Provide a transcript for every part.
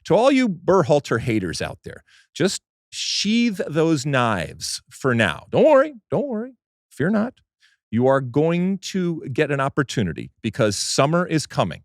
To all you Berhalter haters out there, just sheathe those knives for now. Don't worry. Fear not. You are going to get an opportunity because summer is coming.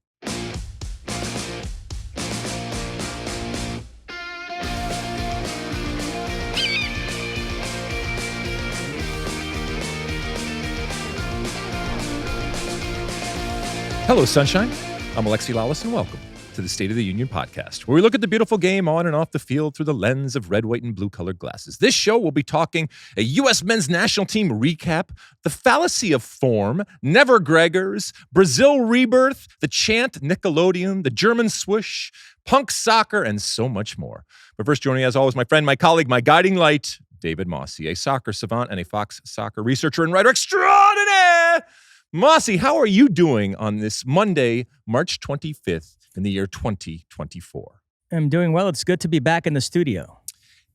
Hello, sunshine. I'm Alexi, Lalas, and welcome to the State of the Union podcast, where we look at the beautiful game on and off the field through the lens of red, white, and blue-colored glasses. This show will be talking a U.S. men's national team recap, the fallacy of form, never Greggers, Brazil rebirth, the chant Nickelodeon, the German swoosh, punk soccer, and so much more. But first, joining as always, my friend, my colleague, my guiding light, David Mosse, a soccer savant and a Fox soccer researcher and writer extraordinaire. Mosse, how are you doing on this Monday, March 25th in the year 2024? I'm doing well. It's good to be back in the studio.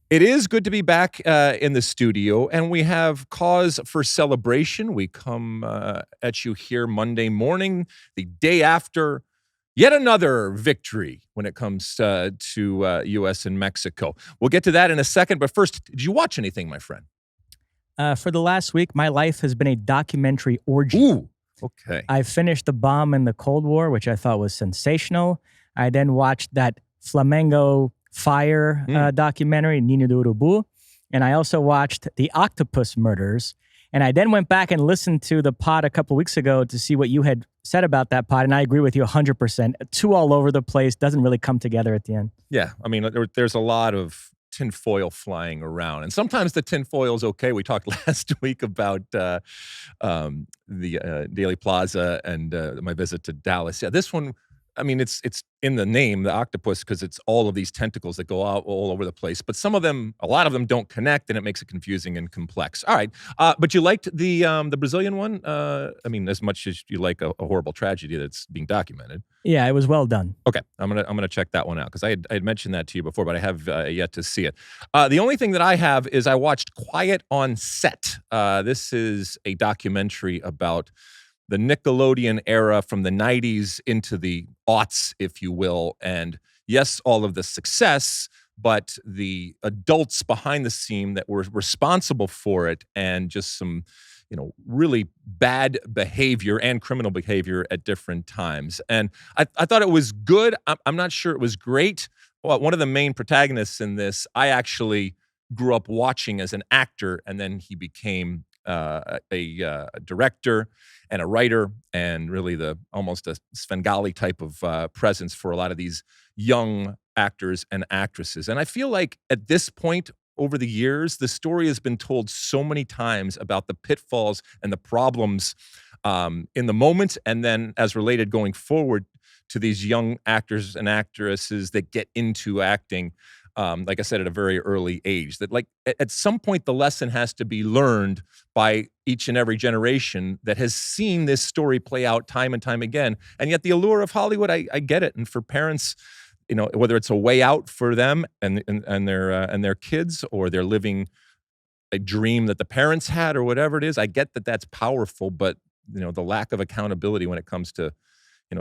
It is good to be back in the studio, and we have cause for celebration. We come at you here Monday morning, the day after yet another victory when it comes to U.S. and Mexico. We'll get to that in a second, but first, did you watch anything, my friend? For the last week, my life has been a documentary orgy. Ooh, okay. I finished The Bomb in the Cold War, which I thought was sensational. I then watched that Flamengo Fire documentary, Ninho do Urubu. And I also watched The Octopus Murders. And I then went back and listened to the pod a couple weeks ago to see what you had said about that pod. And I agree with you 100%. Too all over the place, doesn't really come together at the end. Yeah, I mean, there's a lot of tinfoil flying around. And sometimes the tinfoil is okay. We talked last week about the Daily Plaza and my visit to Dallas. Yeah, this one, I mean, it's in the name, the octopus, because it's all of these tentacles that go out all over the place. But some of them, a lot of them don't connect, and it makes it confusing and complex. All right, but you liked the Brazilian one? I mean, as much as you like a horrible tragedy that's being documented. Yeah, it was well done. Okay, I'm gonna check that one out because I had mentioned that to you before, but I have yet to see it. The only thing that I have is I watched Quiet on Set. This is a documentary about the Nickelodeon era from the 90s into the aughts, if you will. And yes, all of the success, but the adults behind the scene that were responsible for it and just some, really bad behavior and criminal behavior at different times. And I thought it was good. I'm not sure it was great. Well, one of the main protagonists in this, I actually grew up watching as an actor, and then he became a director and a writer, and really almost a Svengali type of presence for a lot of these young actors and actresses. And I feel like at this point over the years, the story has been told so many times about the pitfalls and the problems in the moment, and then as related going forward to these young actors and actresses that get into acting. Like I said, at a very early age, that like at some point the lesson has to be learned by each and every generation that has seen this story play out time and time again. And yet the allure of Hollywood, I get it. And for parents, whether it's a way out for them and their kids, or they're living a dream that the parents had, or whatever it is, I get that that's powerful. But the lack of accountability when it comes to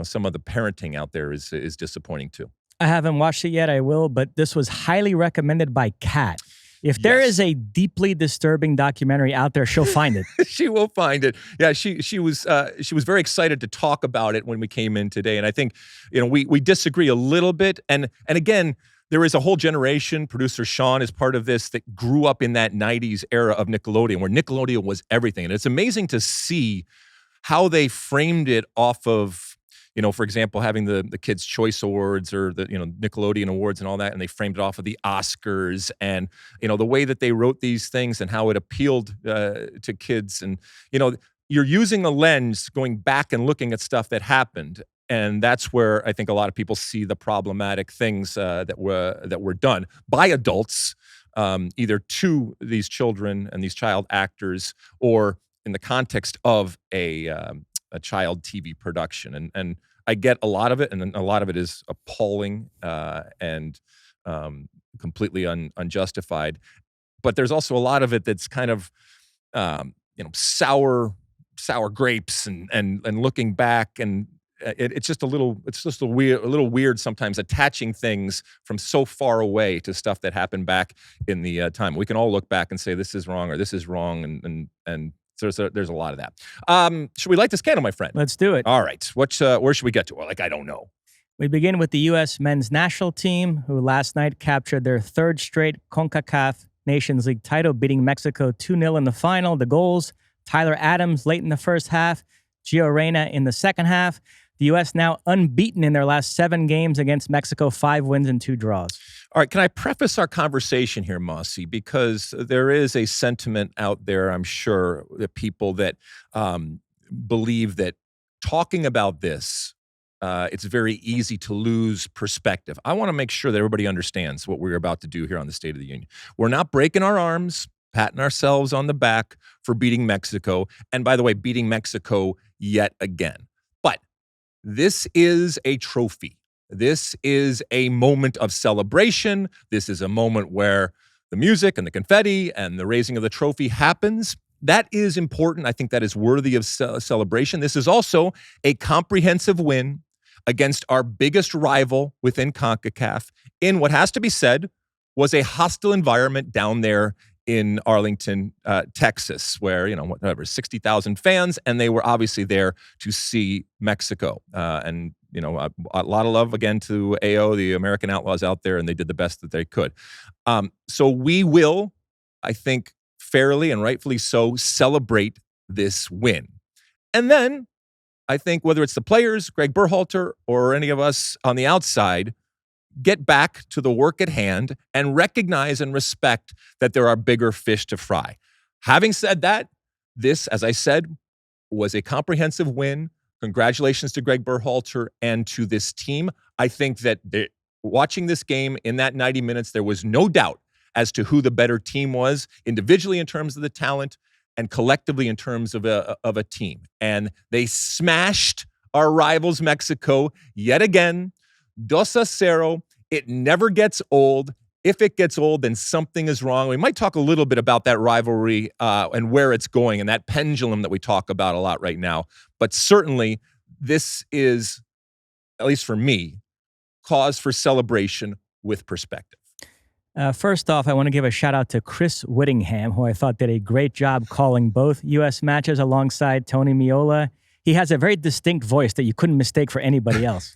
some of the parenting out there is disappointing too. I haven't watched it yet. I will, but this was highly recommended by Kat. If there is a deeply disturbing documentary out there, she'll find it. She will find it. Yeah, she was very excited to talk about it when we came in today, and I think we disagree a little bit. And again, there is a whole generation. Producer Sean is part of this that grew up in that '90s era of Nickelodeon, where Nickelodeon was everything, and it's amazing to see how they framed it off of. For example, having the Kids' Choice Awards or the Nickelodeon Awards and all that, and they framed it off of the Oscars, and the way that they wrote these things and how it appealed to kids, and you're using a lens going back and looking at stuff that happened, and that's where I think a lot of people see the problematic things that were done by adults, either to these children and these child actors, or in the context of a child TV production. And I get a lot of it, and a lot of it is appalling and completely unjustified. But there's also a lot of it that's kind of sour grapes and looking back, and it's just a little weird sometimes attaching things from so far away to stuff that happened back in the time. We can all look back and say this is wrong or this is wrong, and so there's a lot of that. Should we light this candle, my friend? Let's do it. All right. Where should we get to? Well, I don't know. We begin with the U.S. men's national team, who last night captured their third straight CONCACAF Nations League title, beating Mexico 2-0 in the final. The goals, Tyler Adams late in the first half, Gio Reyna in the second half. The U.S. now unbeaten in their last 7 games against Mexico, 5 wins and 2 draws. All right, can I preface our conversation here, Mosse, because there is a sentiment out there, I'm sure, that people that believe that talking about this, it's very easy to lose perspective. I want to make sure that everybody understands what we're about to do here on the State of the Union. We're not breaking our arms, patting ourselves on the back for beating Mexico, and by the way, beating Mexico yet again. But this is a trophy. This is a moment of celebration. This is a moment where the music and the confetti and the raising of the trophy happens. That is important. I think that is worthy of celebration. This is also a comprehensive win against our biggest rival within CONCACAF in what has to be said was a hostile environment down there in Arlington, Texas, where, 60,000 fans, and they were obviously there to see Mexico. And a lot of love again to AO, the American Outlaws out there, and they did the best that they could. So we will, I think, fairly and rightfully so, celebrate this win. And then I think whether it's the players, Gregg Berhalter, or any of us on the outside, get back to the work at hand and recognize and respect that there are bigger fish to fry. Having said that, this, as I said, was a comprehensive win. Congratulations to Gregg Berhalter and to this team. I think that watching this game in that 90 minutes, there was no doubt as to who the better team was, individually in terms of the talent and collectively in terms of a team. And they smashed our rivals, Mexico, yet again. 2-0. It never gets old. If it gets old, then something is wrong. We might talk a little bit about that rivalry and where it's going and that pendulum that we talk about a lot right now. But certainly, this is, at least for me, cause for celebration with perspective. First off, I want to give a shout out to Chris Whittingham, who I thought did a great job calling both U.S. matches alongside Tony Meola. He has a very distinct voice that you couldn't mistake for anybody else.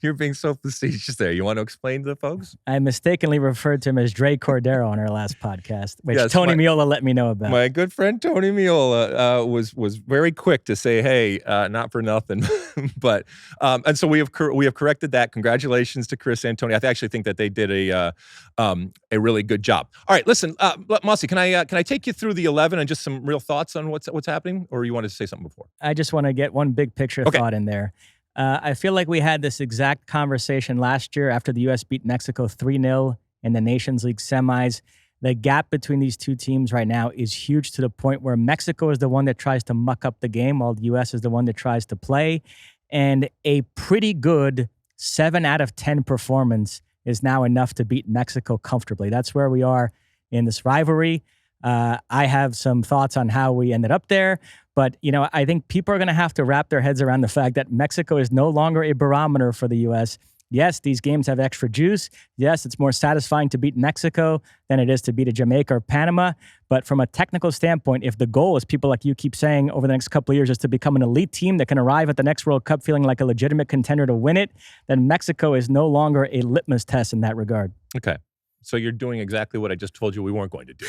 You're being so facetious there. You want to explain to the folks? I mistakenly referred to him as Dre Cordero on our last podcast, which Tony Meola let me know about. My good friend Tony Meola was very quick to say, "Hey, not for nothing," but and so we have corrected that. Congratulations to Chris and Tony. I actually think that they did a really good job. All right, listen, Mosse, can I take you through the 11 and just some real thoughts on what's happening, or you wanted to say something before? I just want to get one big picture thought in there. I feel like we had this exact conversation last year after the U.S. beat Mexico 3-0 in the Nations League semis. The gap between these two teams right now is huge to the point where Mexico is the one that tries to muck up the game while the U.S. is the one that tries to play. And a pretty good 7 out of 10 performance is now enough to beat Mexico comfortably. That's where we are in this rivalry. I have some thoughts on how we ended up there, but I think people are going to have to wrap their heads around the fact that Mexico is no longer a barometer for the U.S. Yes, these games have extra juice. Yes, it's more satisfying to beat Mexico than it is to beat a Jamaica or Panama. But from a technical standpoint, if the goal, as people like you keep saying over the next couple of years, is to become an elite team that can arrive at the next World Cup feeling like a legitimate contender to win it, then Mexico is no longer a litmus test in that regard. Okay. So you're doing exactly what I just told you we weren't going to do.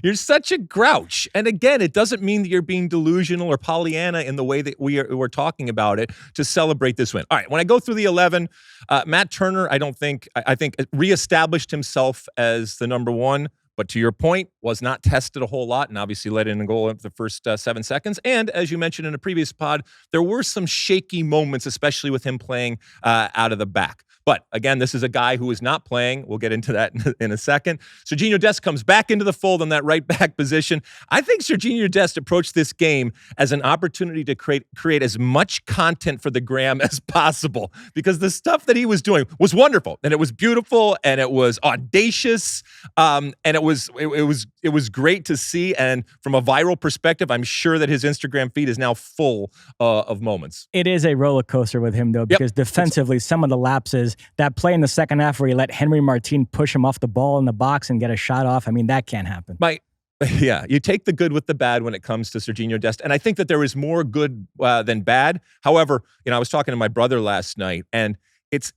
You're such a grouch. And again, it doesn't mean that you're being delusional or Pollyanna in the way that we're talking about it to celebrate this win. All right, when I go through the 11, Matt Turner, I think reestablished himself as the number one, but to your point, was not tested a whole lot and obviously let in a goal in the first 7 seconds. And as you mentioned in a previous pod, there were some shaky moments, especially with him playing out of the back. But again, this is a guy who is not playing. We'll get into that in a second. Sergiño Dest comes back into the fold in that right back position. I think Sergiño Dest approached this game as an opportunity to create as much content for the gram as possible, because the stuff that he was doing was wonderful, and it was beautiful, and it was audacious, and it was great to see. And from a viral perspective, I'm sure that his Instagram feed is now full of moments. It is a roller coaster with him, though, because defensively, some of the lapses, that play in the second half where he let Henry Martin push him off the ball in the box and get a shot off, I mean, that can't happen. Yeah, you take the good with the bad when it comes to Sergiño Dest, and I think that there is more good than bad. However, I was talking to my brother last night, and it's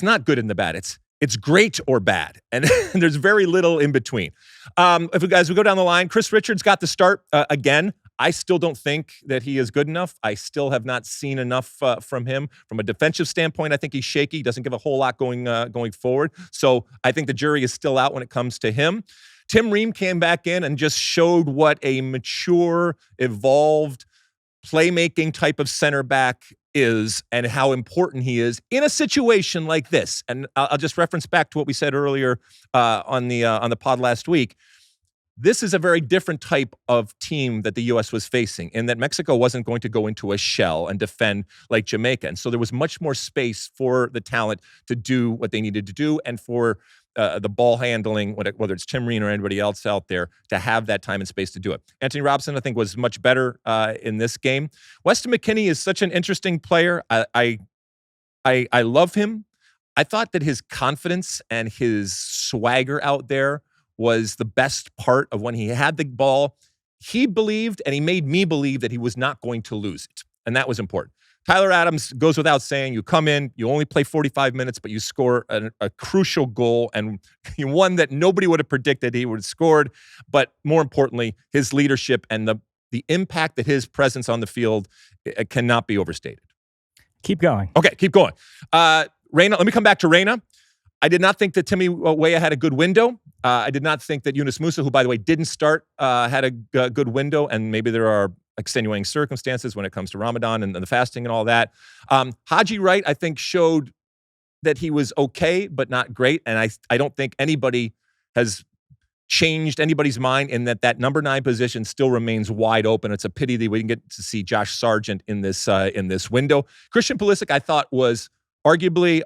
not good in the bad. It's great or bad, and there's very little in between. As we go down the line, Chris Richards got the start again. I still don't think that he is good enough. I still have not seen enough from him. From a defensive standpoint, I think he's shaky. He doesn't give a whole lot going forward. So I think the jury is still out when it comes to him. Tim Ream came back in and just showed what a mature, evolved, playmaking type of center back is and how important he is in a situation like this. And I'll just reference back to what we said earlier on the pod last week. This is a very different type of team that the U.S. was facing, in that Mexico wasn't going to go into a shell and defend like Jamaica. And so there was much more space for the talent to do what they needed to do, and for the ball handling, whether it's Tim Ream or anybody else out there, to have that time and space to do it. Anthony Robinson, I think, was much better in this game. Weston McKennie is such an interesting player. I love him. I thought that his confidence and his swagger out there was the best part of when he had the ball. He believed, and he made me believe, that he was not going to lose it. And that was important. Tyler Adams goes without saying. You come in, you only play 45 minutes, but you score a crucial goal, and one that nobody would have predicted he would have scored. But more importantly, his leadership and the impact that his presence on the field cannot be overstated. Keep going. Okay, keep going. Reyna, let me come back to Reyna. I did not think that Timmy Weah had a good window. I did not think that Yunus Musa, who, by the way, didn't start, had a good window, and maybe there are extenuating circumstances when it comes to Ramadan and the fasting and all that. Haji Wright, I think, showed that he was okay, but not great, and I don't think anybody has changed anybody's mind in that number 9 position still remains wide open. It's a pity that we didn't get to see Josh Sargent in this window. Christian Pulisic, I thought, was arguably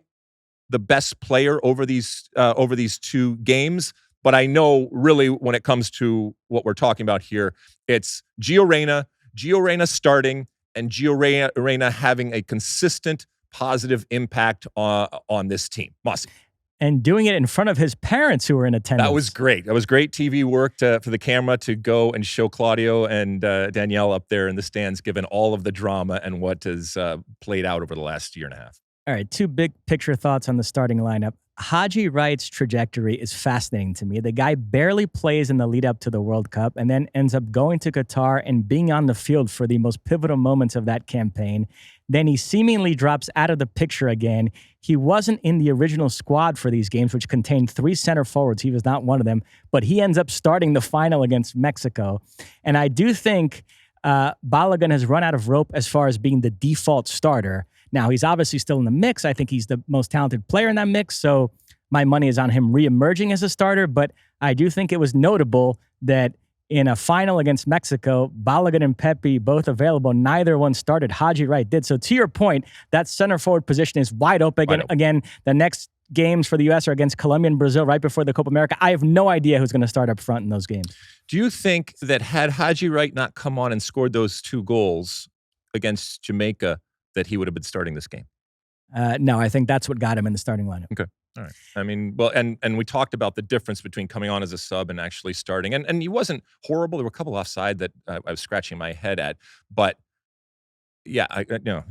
the best player over these 2 games. But I know, really, when it comes to what we're talking about here, it's Gio Reyna starting, and Gio Reyna having a consistent positive impact on this team. Mosse. And doing it in front of his parents who were in attendance. That was great. That was great TV work for the camera to go and show Claudio and Danielle up there in the stands, given all of the drama and what has played out over the last year and a half. All right, 2 big picture thoughts on the starting lineup. Haji Wright's trajectory is fascinating to me. The guy barely plays in the lead up to the World Cup and then ends up going to Qatar and being on the field for the most pivotal moments of that campaign. Then he seemingly drops out of the picture again. He wasn't in the original squad for these games, which contained 3 center forwards. He was not one of them, but he ends up starting the final against Mexico. And I do think Balogun has run out of rope as far as being the default starter. Now, he's obviously still in the mix. I think he's the most talented player in that mix, so my money is on him reemerging as a starter. But I do think it was notable that in a final against Mexico, Balogun and Pepe both available, neither one started. Haji Wright did. So to your point, that center forward position is wide open. Again, the next games for the U.S. are against Colombia and Brazil right before the Copa America. I have no idea who's going to start up front in those games. Do you think that had Haji Wright not come on and scored those 2 goals against Jamaica, that he would have been starting this game? No, I think that's what got him in the starting lineup. Okay. All right. I mean, well, and we talked about the difference between coming on as a sub and actually starting. And he wasn't horrible. There were a couple offside that I was scratching my head at. But, yeah,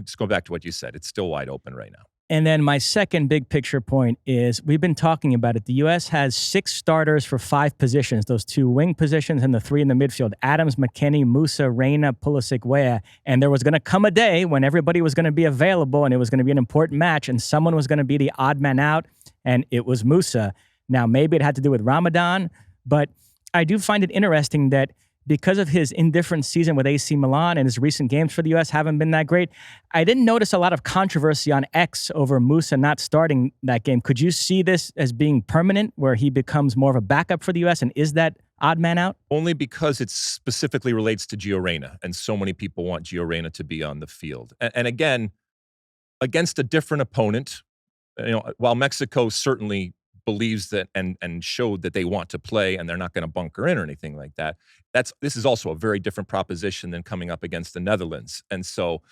just go back to what you said. It's still wide open right now. And then my second big picture point is, we've been talking about it. The U.S. has 6 starters for 5 positions, those 2 wing positions and the 3 in the midfield. Adams, McKennie, Musa, Reyna, Pulisic, Weah. And there was going to come a day when everybody was going to be available and it was going to be an important match and someone was going to be the odd man out, and it was Musa. Now, maybe it had to do with Ramadan, but I do find it interesting that because of his indifferent season with AC Milan and his recent games for the U.S. haven't been that great, I didn't notice a lot of controversy on X over Mosse not starting that game. Could you see this as being permanent, where he becomes more of a backup for the U.S. and is that odd man out? Only because it specifically relates to Gio Reyna, and so many people want Gio Reyna to be on the field. And again, against a different opponent, while Mexico certainly believes that and showed that they want to play and they're not going to bunker in or anything like that, this is also a very different proposition than coming up against the Netherlands. And so,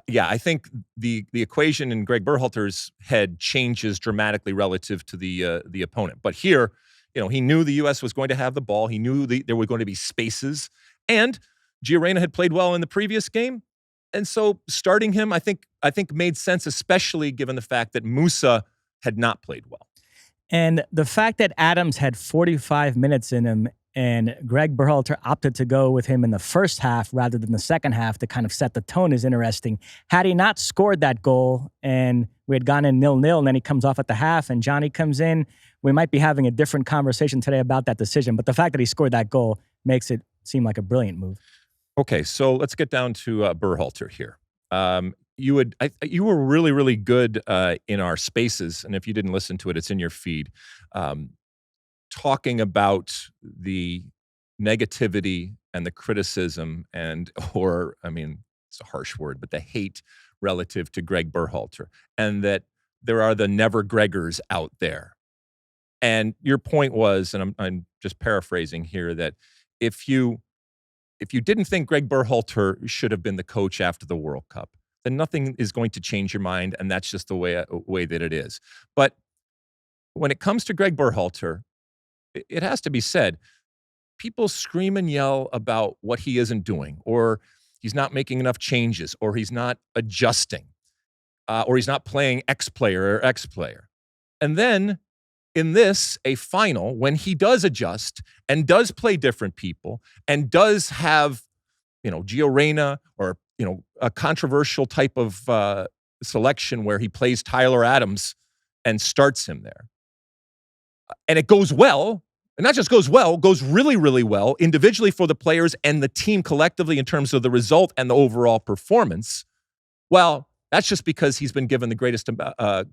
I think the equation in Gregg Berhalter's head changes dramatically relative to the opponent. But here, he knew the U.S. was going to have the ball. He knew there were going to be spaces, and Gio Reyna had played well in the previous game. And so starting him, I think made sense, especially given the fact that Mosse had not played well. And the fact that Adams had 45 minutes in him and Gregg Berhalter opted to go with him in the first half rather than the second half to kind of set the tone is interesting. Had he not scored that goal and we had gone in 0-0 and then he comes off at the half and Johnny comes in, we might be having a different conversation today about that decision. But the fact that he scored that goal makes it seem like a brilliant move. Okay, so let's get down to Berhalter here. You were really, really good in our spaces, and if you didn't listen to it, it's in your feed, talking about the negativity and the criticism it's a harsh word, but the hate relative to Gregg Berhalter, and that there are the never Greggers out there. And your point was, and I'm just paraphrasing here, that if you didn't think Gregg Berhalter should have been the coach after the World Cup, then nothing is going to change your mind, and that's just the way that it is. But when it comes to Gregg Berhalter, it has to be said, people scream and yell about what he isn't doing, or he's not making enough changes, or he's not adjusting, or he's not playing X player or X player. And then in a final, when he does adjust and does play different people and does have, Gio Reyna or, a controversial type of selection where he plays Tyler Adams and starts him there. And it goes well, and not just goes well, goes really, really well individually for the players and the team collectively in terms of the result and the overall performance. Well, that's just because he's been given the greatest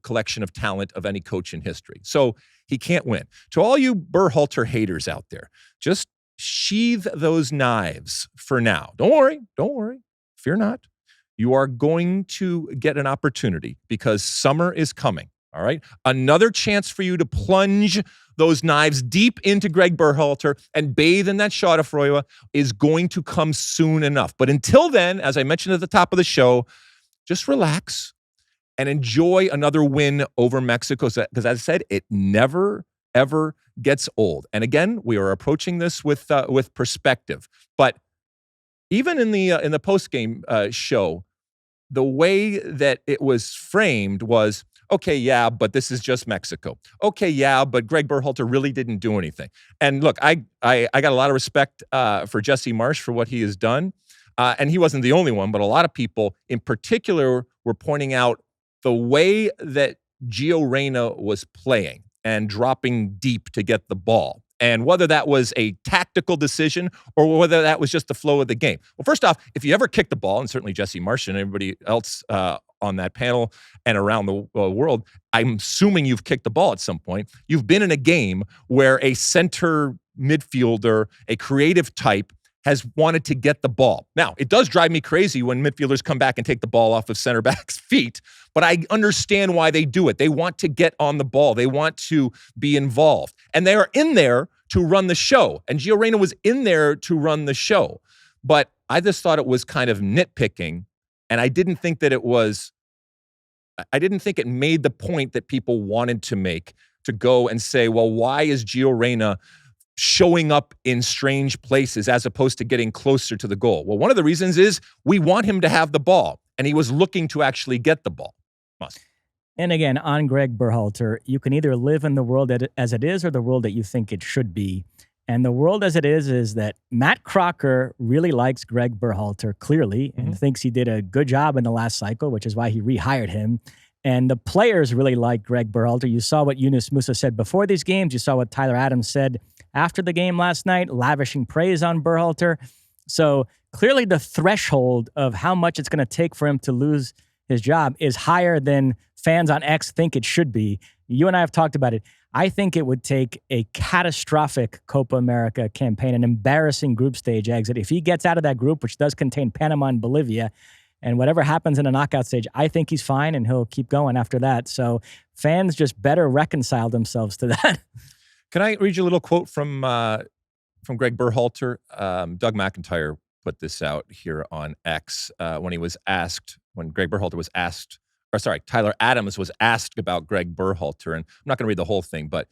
collection of talent of any coach in history. So he can't win. To all you Berhalter haters out there, just sheathe those knives for now. Don't worry. Fear not. You are going to get an opportunity because summer is coming, all right? Another chance for you to plunge those knives deep into Gregg Berhalter and bathe in that Schadenfreude is going to come soon enough. But until then, as I mentioned at the top of the show, just relax and enjoy another win over Mexico. Because as I said, it never, ever gets old. And again, we are approaching this with perspective. But even in the post-game show, the way that it was framed was, okay, yeah, but this is just Mexico. Okay, yeah, but Gregg Berhalter really didn't do anything. And look, I got a lot of respect for Jesse Marsch for what he has done. And he wasn't the only one, but a lot of people in particular were pointing out the way that Gio Reyna was playing and dropping deep to get the ball. And whether that was a tactical decision or whether that was just the flow of the game. Well, first off, if you ever kick the ball, and certainly Jesse Marsch and everybody else on that panel and around the world, I'm assuming you've kicked the ball at some point. You've been in a game where a center midfielder, a creative type, has wanted to get the ball. Now, it does drive me crazy when midfielders come back and take the ball off of center back's feet, but I understand why they do it. They want to get on the ball. They want to be involved. And they are in there to run the show. And Gio Reyna was in there to run the show. But I just thought it was kind of nitpicking, and I didn't think it made the point that people wanted to make, to go and say, well, why is Gio Reyna showing up in strange places as opposed to getting closer to the goal? Well, one of the reasons is we want him to have the ball, and he was looking to actually get the ball. Mosse. And again, on Gregg Berhalter, you can either live in the world as it is or the world that you think it should be. And the world as it is that Matt Crocker really likes Gregg Berhalter, clearly, and thinks he did a good job in the last cycle, which is why he rehired him. And the players really like Gregg Berhalter. You saw what Yunus Musa said before these games. You saw what Tyler Adams said after the game last night, lavishing praise on Berhalter. So clearly the threshold of how much it's going to take for him to lose his job is higher than fans on X think it should be. You and I have talked about it. I think it would take a catastrophic Copa America campaign, an embarrassing group stage exit. If he gets out of that group, which does contain Panama and Bolivia, and whatever happens in a knockout stage, I think he's fine and he'll keep going after that. So fans just better reconcile themselves to that. Can I read you a little quote from Gregg Berhalter? Doug McIntyre put this out here on X when Gregg Berhalter was asked, Tyler Adams was asked about Gregg Berhalter. And I'm not going to read the whole thing, but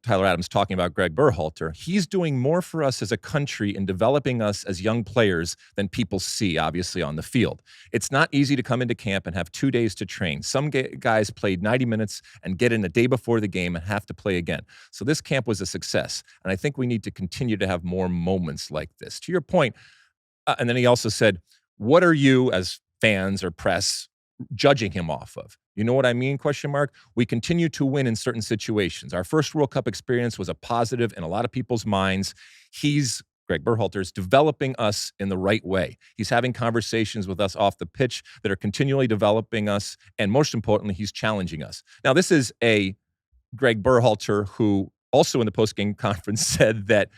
Tyler Adams talking about Gregg Berhalter, he's doing more for us as a country in developing us as young players than people see, obviously, on the field. It's not easy to come into camp and have 2 days to train. Some guys played 90 minutes and get in the day before the game and have to play again. So this camp was a success. And I think we need to continue to have more moments like this. To your point, and then he also said, what are you as fans or press judging him off of? You know what I mean? ? We continue to win in certain situations. Our first World Cup experience was a positive in a lot of people's minds. Gregg Berhalter is developing us in the right way. He's having conversations with us off the pitch that are continually developing us. And most importantly, he's challenging us. Now, this is a Gregg Berhalter who also in the post-game conference said that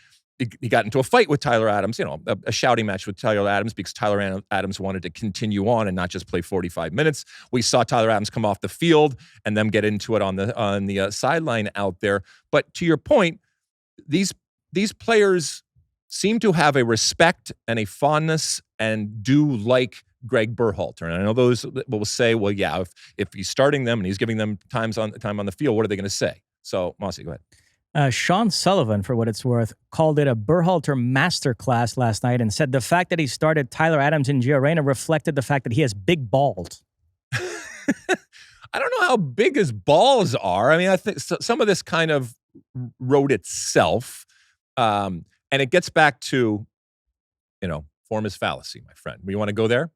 he got into a fight with Tyler Adams, a shouting match with Tyler Adams because Tyler Adams wanted to continue on and not just play 45 minutes. We saw Tyler Adams come off the field and them get into it on the sideline out there. But to your point, these players seem to have a respect and a fondness and do like Gregg Berhalter. And I know those will say, well, yeah, if he's starting them and he's giving them time on the field, what are they going to say? So, Mosse, go ahead. Sean Sullivan, for what it's worth, called it a Berhalter masterclass last night and said the fact that he started Tyler Adams and Gio Reyna reflected the fact that he has big balls. I don't know how big his balls are. I mean, I think some of this kind of wrote itself. And it gets back to, form is fallacy, my friend. You want to go there?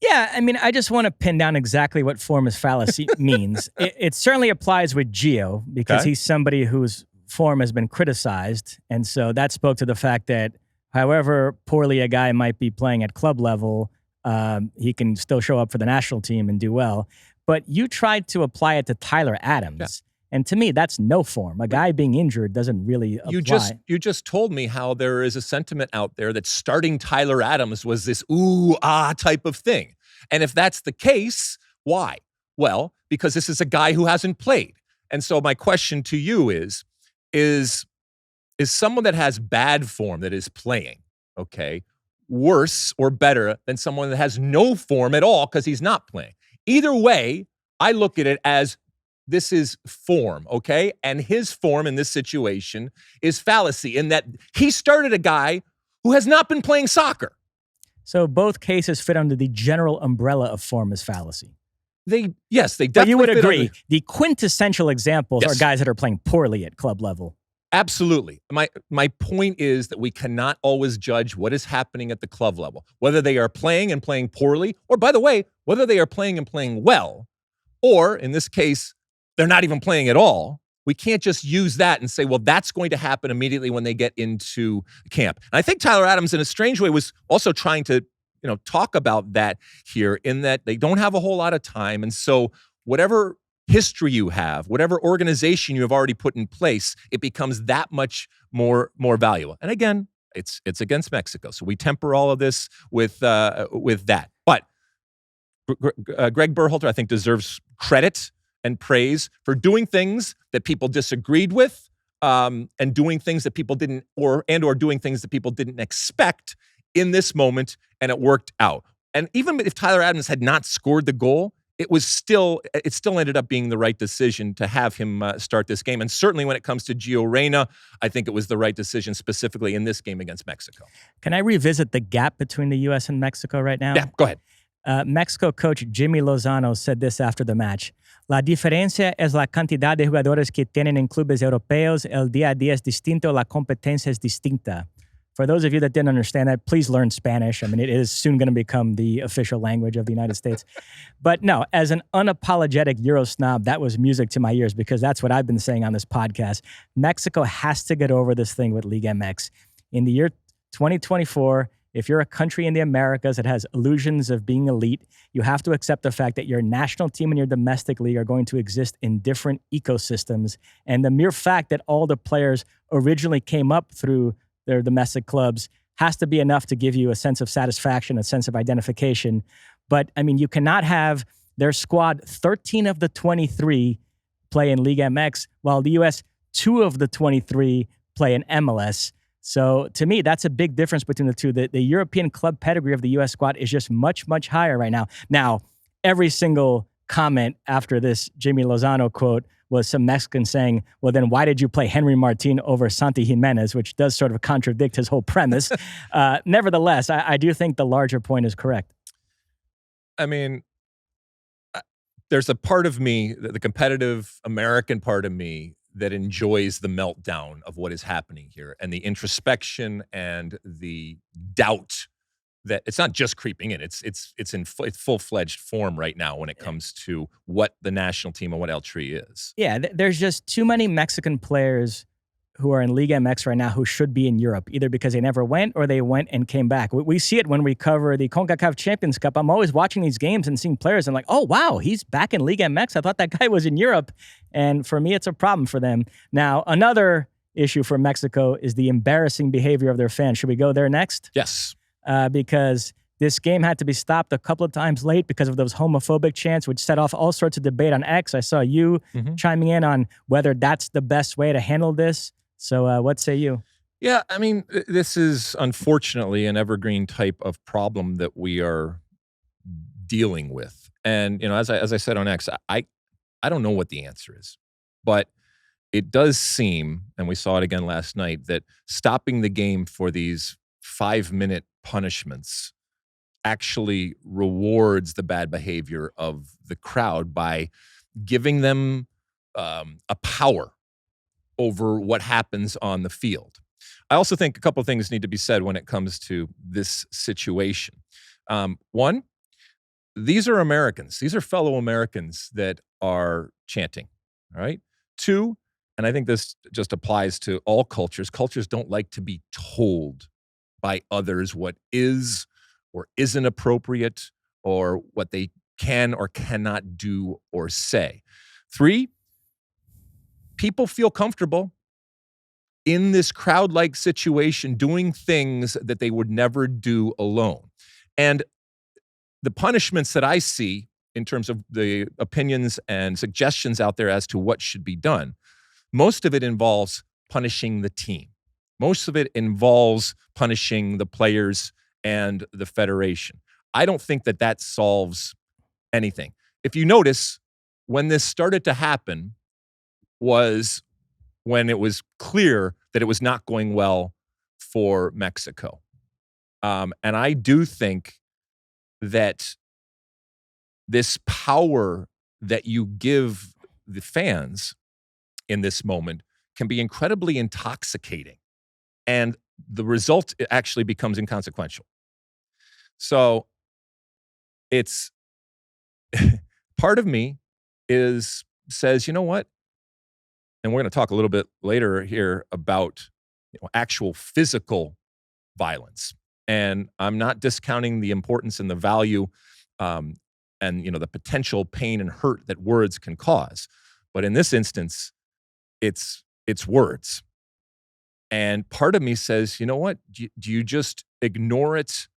Yeah, I mean, I just want to pin down exactly what form is fallacy means. It certainly applies with Gio because he's somebody whose form has been criticized. And so that spoke to the fact that however poorly a guy might be playing at club level, he can still show up for the national team and do well. But you tried to apply it to Tyler Adams. Yeah. And to me, that's no form. A guy being injured doesn't really apply. You just told me how there is a sentiment out there that starting Tyler Adams was this ooh-ah type of thing. And if that's the case, why? Well, because this is a guy who hasn't played. And so my question to you is someone that has bad form that is playing, worse or better than someone that has no form at all because he's not playing? Either way, I look at it as this is form, and his form in this situation is fallacy in that he started a guy who has not been playing soccer. So both cases fit under the general umbrella of form is fallacy. They definitely. But you would agree, the quintessential examples are guys that are playing poorly at club level. Absolutely. My point is that we cannot always judge what is happening at the club level, whether they are playing and playing poorly, or by the way, whether they are playing and playing well, or in this case, they're not even playing at all. We can't just use that and say, well, that's going to happen immediately when they get into camp. And I think Tyler Adams, in a strange way, was also trying to, talk about that here in that they don't have a whole lot of time. And so whatever history you have, whatever organization you have already put in place, it becomes that much more valuable. And again, it's against Mexico. So we temper all of this with that. But Gregg Berhalter, I think, deserves credit and praise for doing things that people disagreed with, and doing things that people didn't, or doing things that people didn't expect in this moment, and it worked out. And even if Tyler Adams had not scored the goal, it still ended up being the right decision to have him start this game. And certainly when it comes to Gio Reyna, I think it was the right decision specifically in this game against Mexico. Can I revisit the gap between the U.S. and Mexico right now? Yeah, go ahead. Mexico coach Jimmy Lozano said this after the match. La diferencia es la cantidad de jugadores que tienen en clubes europeos. El día a día es distinto. La competencia es distinta. For those of you that didn't understand that, please learn Spanish. I mean, it is soon going to become the official language of the United States. But no, as an unapologetic Euro snob, that was music to my ears because that's what I've been saying on this podcast. Mexico has to get over this thing with Liga MX. In the year 2024, if you're a country in the Americas that has illusions of being elite, you have to accept the fact that your national team and your domestic league are going to exist in different ecosystems. And the mere fact that all the players originally came up through their domestic clubs has to be enough to give you a sense of satisfaction, a sense of identification. But, I mean, you cannot have their squad, 13 of the 23 play in Liga MX, while the U.S., 2 of the 23 play in MLS. So to me, that's a big difference between the two. The European club pedigree of the U.S. squad is just much, much higher right now. Now, every single comment after this Jimmy Lozano quote was some Mexican saying, well, then why did you play Henry Martin over Santi Jimenez, which does sort of contradict his whole premise. Nevertheless, I do think the larger point is correct. I mean, there's a part of me, the competitive American part of me, that enjoys the meltdown of what is happening here and the introspection and the doubt that it's not just creeping in. It's in full-fledged form right now when it comes to what the national team and what El Tri is. Yeah, there's just too many Mexican players who are in Liga MX right now who should be in Europe, either because they never went or they went and came back. We see it when we cover the CONCACAF Champions Cup. I'm always watching these games and seeing players and like, oh, wow, he's back in Liga MX. I thought that guy was in Europe. And for me, it's a problem for them. Now, another issue for Mexico is the embarrassing behavior of their fans. Should we go there next? Yes. Because this game had to be stopped a couple of times late because of those homophobic chants, which set off all sorts of debate on X. I saw you chiming in on whether that's the best way to handle this. So what say you? Yeah, I mean, this is unfortunately an evergreen type of problem that we are dealing with. And, you know, as I said on X, I don't know what the answer is. But it does seem, and we saw it again last night, that stopping the game for these 5-minute punishments actually rewards the bad behavior of the crowd by giving them a power over what happens on the field. I also think a couple of things need to be said when it comes to this situation. One, these are Americans. These are fellow Americans that are chanting, all right? Two, and I think this just applies to all cultures, cultures don't like to be told by others what is or isn't appropriate or what they can or cannot do or say. Three, people feel comfortable in this crowd-like situation doing things that they would never do alone. And the punishments that I see in terms of the opinions and suggestions out there as to what should be done, most of it involves punishing the team. Most of it involves punishing the players and the federation. I don't think that that solves anything. If you notice, when this started to happen was when it was clear that it was not going well for Mexico. And I do think that this power that you give the fans in this moment can be incredibly intoxicating. And the result actually becomes inconsequential. So it's part of me says, you know what? And we're going to talk a little bit later here about actual physical violence. And I'm not discounting the importance and the value and the potential pain and hurt that words can cause. But in this instance, it's words. And part of me says, you know what? Do you just ignore it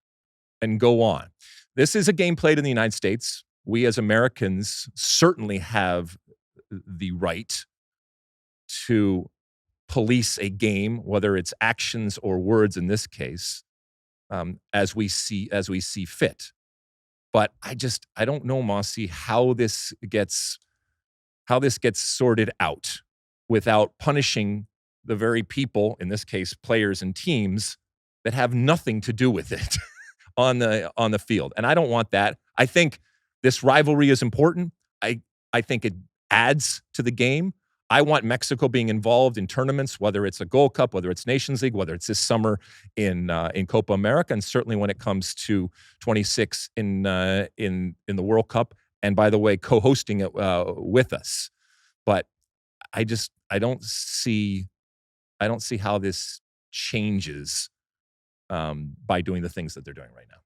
and go on? This is a game played in the United States. We as Americans certainly have the right to police a game, whether it's actions or words in this case, as we see fit. But I don't know, Mosse, how this gets sorted out without punishing the very people, in this case, players and teams, that have nothing to do with it on the field. And I don't want that. I think this rivalry is important. I think it adds to the game. I want Mexico being involved in tournaments, whether it's a Gold Cup, whether it's Nations League, whether it's this summer in Copa America, and certainly when it comes to 26 in the World Cup. And by the way, co-hosting it with us. But I don't see how this changes by doing the things that they're doing right now.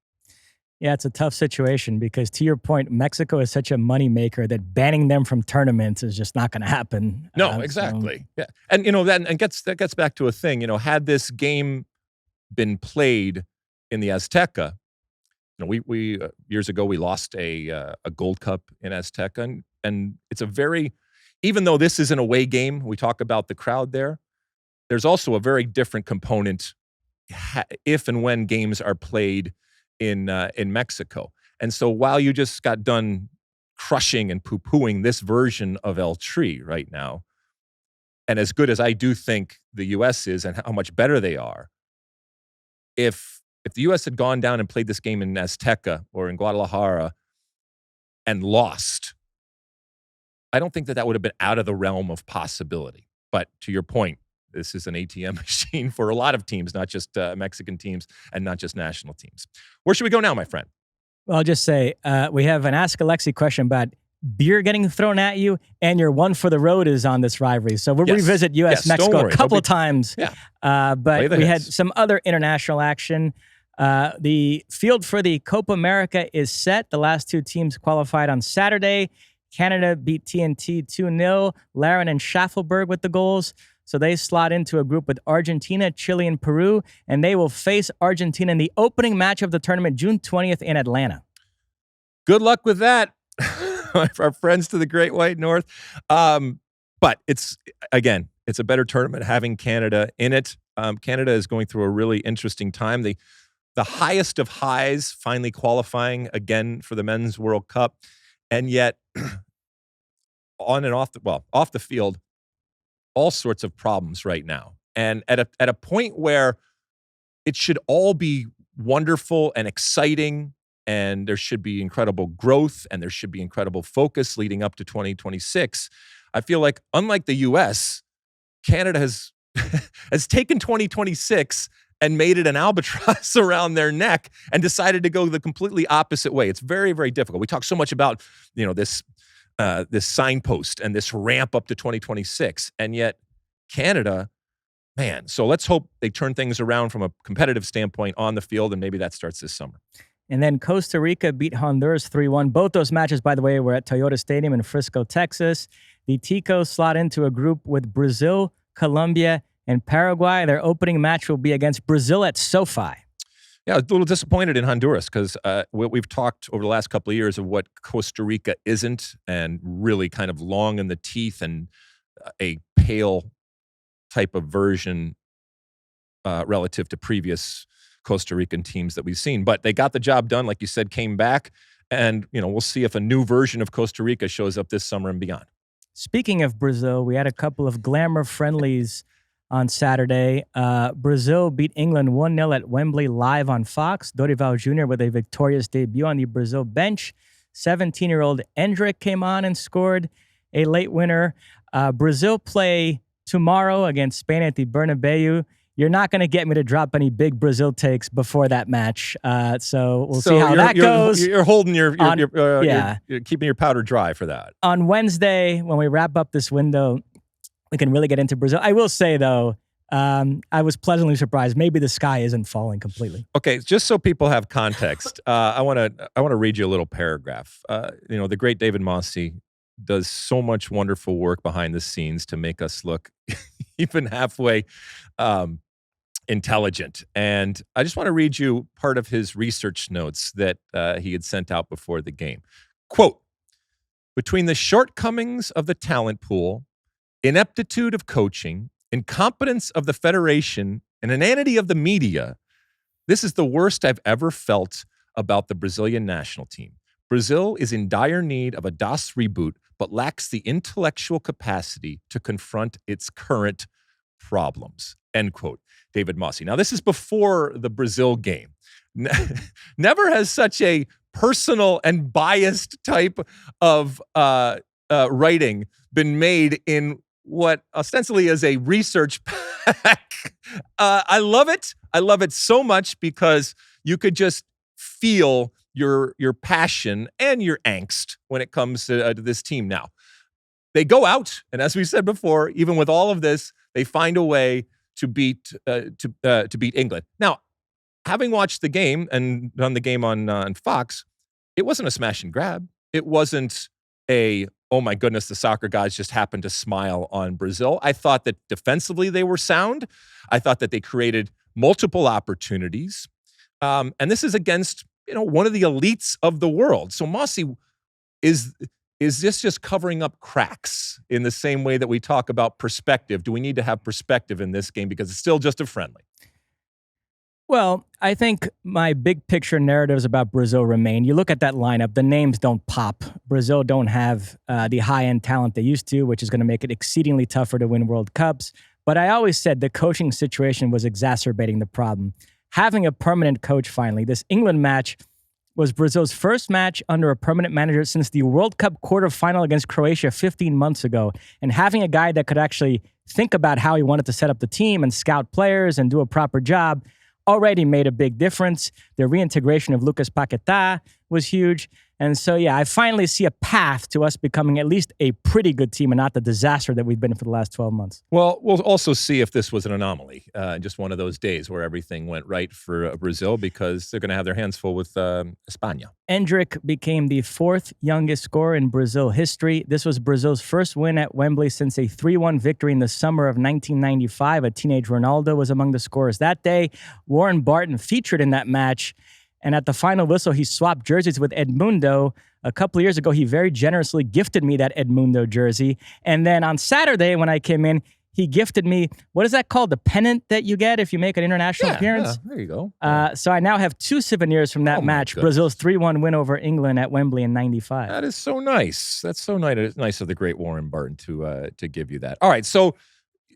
Yeah, it's a tough situation because, to your point, Mexico is such a moneymaker that banning them from tournaments is just not going to happen. No, exactly. Yeah, and that gets back to a thing. Had this game been played in the Azteca, we years ago we lost a Gold Cup in Azteca, and it's a very, even though this is an away game, we talk about the crowd there. There's also a very different component if and when games are played in Mexico. And so while you just got done crushing and poo-pooing this version of El Tri right now, and as good as I do think the U.S. is and how much better they are, if the U.S. had gone down and played this game in Azteca or in Guadalajara and lost, I don't think that would have been out of the realm of possibility. But to your point, this is an ATM machine for a lot of teams, not just Mexican teams and not just national teams. Where should we go now, my friend? Well, I'll just say we have an Ask Alexi question about beer getting thrown at you, and your one for the road is on this rivalry. So we'll revisit U.S.-Mexico a couple of times. Yeah. But we had some other international action. The field for the Copa America is set. The last two teams qualified on Saturday. Canada beat TNT 2-0. Laren and Schaffelberg with the goals. So they slot into a group with Argentina, Chile, and Peru, and they will face Argentina in the opening match of the tournament June 20th in Atlanta. Good luck with that, our friends to the Great White North. But it's a better tournament having Canada in it. Canada is going through a really interesting time. The highest of highs, finally qualifying again for the Men's World Cup, and yet on and off the field, all sorts of problems right now. And at a point where it should all be wonderful and exciting, and there should be incredible growth, and there should be incredible focus leading up to 2026, I feel like, unlike the U.S., Canada has taken 2026 and made it an albatross around their neck and decided to go the completely opposite way. It's very, very difficult. We talk so much about, this signpost and this ramp up to 2026. And yet Canada, man, so let's hope they turn things around from a competitive standpoint on the field, and maybe that starts this summer. And then Costa Rica beat Honduras 3-1. Both those matches, by the way, were at Toyota Stadium in Frisco, Texas. The Ticos slot into a group with Brazil, Colombia, and Paraguay. Their opening match will be against Brazil at SoFi. Yeah, I was a little disappointed in Honduras because we've talked over the last couple of years of what Costa Rica isn't, and really kind of long in the teeth and a pale type of version relative to previous Costa Rican teams that we've seen. But they got the job done, like you said, came back, and we'll see if a new version of Costa Rica shows up this summer and beyond. Speaking of Brazil, we had a couple of glamour friendlies on Saturday. Brazil beat England 1-0 at Wembley live on Fox. Dorival Jr. with a victorious debut on the Brazil bench. 17-year-old Endrick came on and scored a late winner. Brazil play tomorrow against Spain at the Bernabeu. You're not going to get me to drop any big Brazil takes before that match. So we'll see how that goes. You're holding you're keeping your powder dry for that. On Wednesday, when we wrap up this window, we can really get into Brazil. I will say, though, I was pleasantly surprised. Maybe the sky isn't falling completely. Okay, just so people have context, I want to read you a little paragraph. The great David Mosse does so much wonderful work behind the scenes to make us look even halfway intelligent. And I just want to read you part of his research notes that he had sent out before the game. Quote, "Between the shortcomings of the talent pool, ineptitude of coaching, incompetence of the federation, and inanity of the media, this is the worst I've ever felt about the Brazilian national team. Brazil is in dire need of a DOS reboot, but lacks the intellectual capacity to confront its current problems." End quote. David Mosse. Now, this is before the Brazil game. Never has such a personal and biased type of writing been made in what ostensibly is a research pack. I love it. I love it so much because you could just feel your passion and your angst when it comes to this team now. They go out, and as we said before, even with all of this, they find a way to beat England. Now, having watched the game and done the game on Fox, it wasn't a smash and grab. It wasn't a, oh my goodness, the soccer guys just happened to smile on Brazil. I thought that defensively they were sound. I thought that they created multiple opportunities. And this is against, one of the elites of the world. So Mosse, is this just covering up cracks in the same way that we talk about perspective? Do we need to have perspective in this game because it's still just a friendly? Well, I think my big picture narratives about Brazil remain. You look at that lineup, the names don't pop. Brazil don't have the high-end talent they used to, which is going to make it exceedingly tougher to win World Cups. But I always said the coaching situation was exacerbating the problem. Having a permanent coach finally, this England match was Brazil's first match under a permanent manager since the World Cup quarterfinal against Croatia 15 months ago. And having a guy that could actually think about how he wanted to set up the team and scout players and do a proper job already made a big difference. The reintegration of Lucas Paquetá was huge. And so, yeah, I finally see a path to us becoming at least a pretty good team and not the disaster that we've been for the last 12 months. Well, we'll also see if this was an anomaly, just one of those days where everything went right for Brazil because they're going to have their hands full with España. Endrick became the fourth youngest scorer in Brazil history. This was Brazil's first win at Wembley since a 3-1 victory in the summer of 1995. A teenage Ronaldo was among the scorers that day. Warren Barton featured in that match. And at the final whistle, he swapped jerseys with Edmundo. A couple of years ago, he very generously gifted me that Edmundo jersey. And then on Saturday, when I came in, he gifted me, what is that called? The pennant that you get if you make an international appearance? Yeah, there you go. So I now have two souvenirs from that match, Brazil's 3-1 win over England at Wembley in 95. That is so nice. That's so nice of the great Warren Barton to give you that. All right, so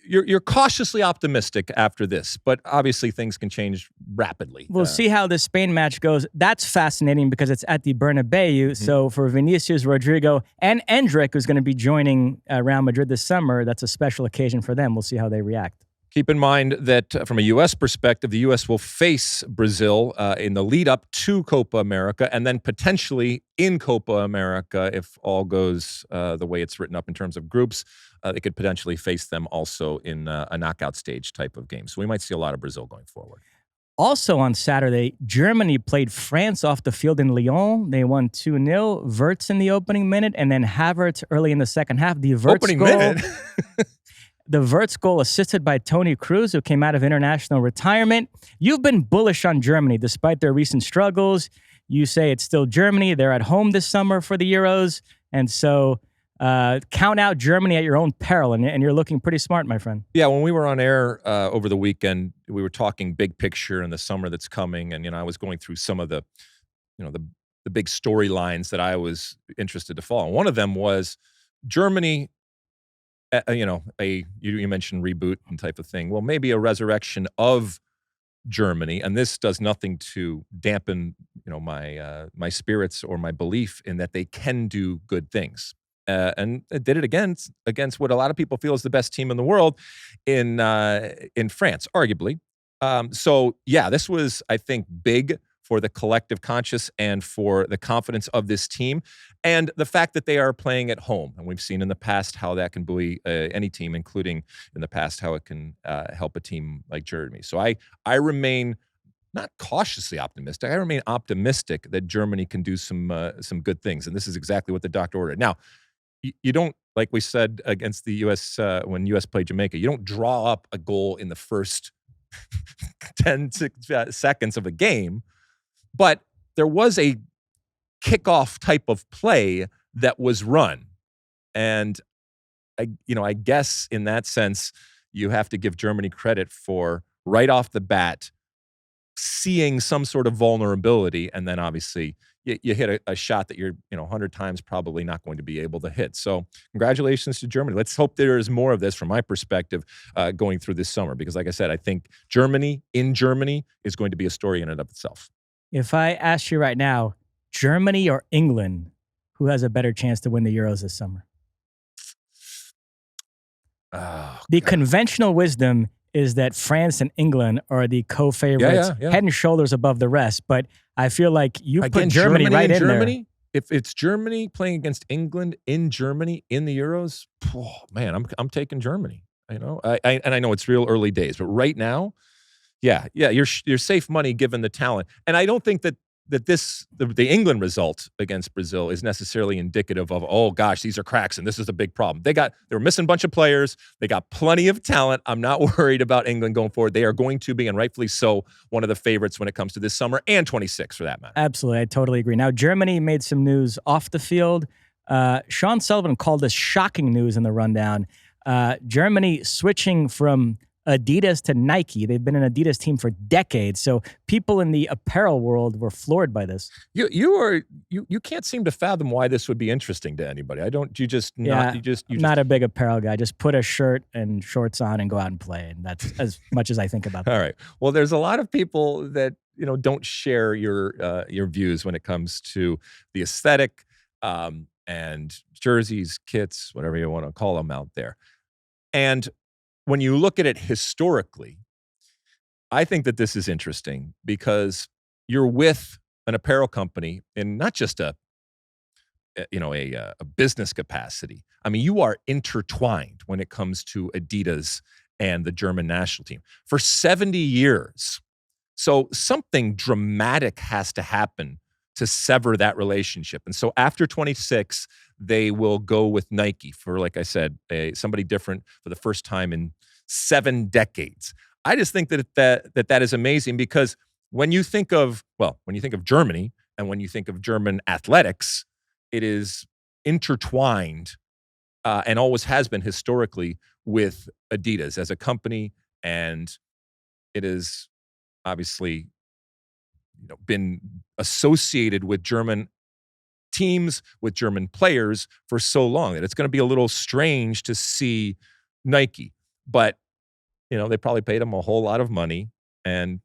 you're cautiously optimistic after this, but obviously things can change rapidly. We'll see how the Spain match goes. That's fascinating because it's at the Bernabeu. Mm-hmm. So for Vinicius, Rodrigo, and Endrick, who's going to be joining Real Madrid this summer, that's a special occasion for them. We'll see how they react. Keep in mind that from a U.S. perspective, the U.S. will face Brazil in the lead up to Copa America and then potentially in Copa America, if all goes the way it's written up in terms of groups, they could potentially face them also in a knockout stage type of game. So we might see a lot of Brazil going forward. Also on Saturday, Germany played France off the field in Lyon. They won 2-0. Wirtz in the opening minute and then Havertz early in the second half. The Wirtz opening goal, minute? The Wirtz goal assisted by Toni Kroos, who came out of international retirement. You've been bullish on Germany despite their recent struggles. You say it's still Germany. They're at home this summer for the Euros. And so count out Germany at your own peril, and you're looking pretty smart, my friend. Yeah, when we were on air over the weekend, we were talking big picture in the summer that's coming, and I was going through some of the big storylines that I was interested to follow. One of them was Germany. You mentioned reboot and type of thing. Well, maybe a resurrection of Germany, and this does nothing to dampen my spirits or my belief in that they can do good things. And it did it against what a lot of people feel is the best team in the world in France, arguably. So yeah, this was, I think, big for the collective conscious and for the confidence of this team, and the fact that they are playing at home. And we've seen in the past how that can buoy any team, including in the past how it can help a team like Germany. So I remain not cautiously optimistic. I remain optimistic that Germany can do some good things, and this is exactly what the doctor ordered. Now, you don't, like we said against the U.S. When U.S. played Jamaica, you don't draw up a goal in the first 10 seconds of a game, but there was a kickoff type of play that was run. And I guess in that sense, you have to give Germany credit for right off the bat seeing some sort of vulnerability, and then obviously you hit a shot that you're 100 times probably not going to be able to hit. So congratulations to Germany. Let's hope there is more of this from my perspective going through this summer, because like I said, I think Germany in Germany is going to be a story in and of itself. If I ask you right now, Germany or England, who has a better chance to win the Euros this summer? Oh, The God. conventional wisdom is that France and England are the co-favorites, Yeah. head and shoulders above the rest. But I feel like you Again, put Germany right in Germany. If it's Germany playing against England in Germany in the Euros, oh, man, I'm taking Germany. You know, and I know it's real early days, but right now, yeah, you're safe money given the talent. And I don't think that the England result against Brazil is necessarily indicative of, oh gosh, these are cracks and this is a big problem. They were missing a bunch of players. They got plenty of talent. I'm not worried about England going forward. They are going to be, and rightfully so, one of the favorites when it comes to this summer and 26 for that matter. Absolutely. I totally agree. Now, Germany made some news off the field. Sean Sullivan called this shocking news in the rundown. Germany switching from Adidas to Nike. They've been an Adidas team for decades. So people in the apparel world were floored by this. You can't seem to fathom why this would be interesting to anybody. Not a big apparel guy. Just put a shirt and shorts on and go out and play. And that's as much as I think about that. All right. Well, there's a lot of people that, don't share your views when it comes to the aesthetic and jerseys, kits, whatever you want to call them out there. And when you look at it historically, I think that this is interesting because you're with an apparel company in not just a business capacity. I mean, you are intertwined when it comes to Adidas and the German national team for 70 years. So something dramatic has to happen to sever that relationship. And so after 26, they will go with Nike for, like I said, somebody different for the first time in 7 decades. I just think that is amazing because when you think of Germany and when you think of German athletics, it is intertwined and always has been historically with Adidas as a company, and it is obviously been associated with German teams, with German players for so long that it's going to be a little strange to see Nike. But, they probably paid them a whole lot of money and,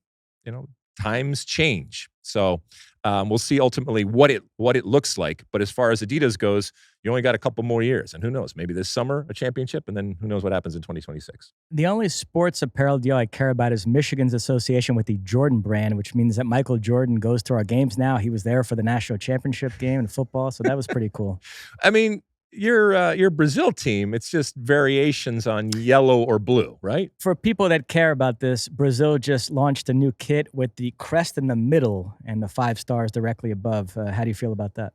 times change. So we'll see ultimately what it looks like. But as far as Adidas goes, you only got a couple more years. And who knows, maybe this summer, a championship, and then who knows what happens in 2026. The only sports apparel deal I care about is Michigan's association with the Jordan brand, which means that Michael Jordan goes to our games now. He was there for the national championship game in football, so that was pretty cool. I mean, your Brazil team, it's just variations on yellow or blue, right? For people that care about this, Brazil just launched a new kit with the crest in the middle and the 5 stars directly above. How do you feel about that?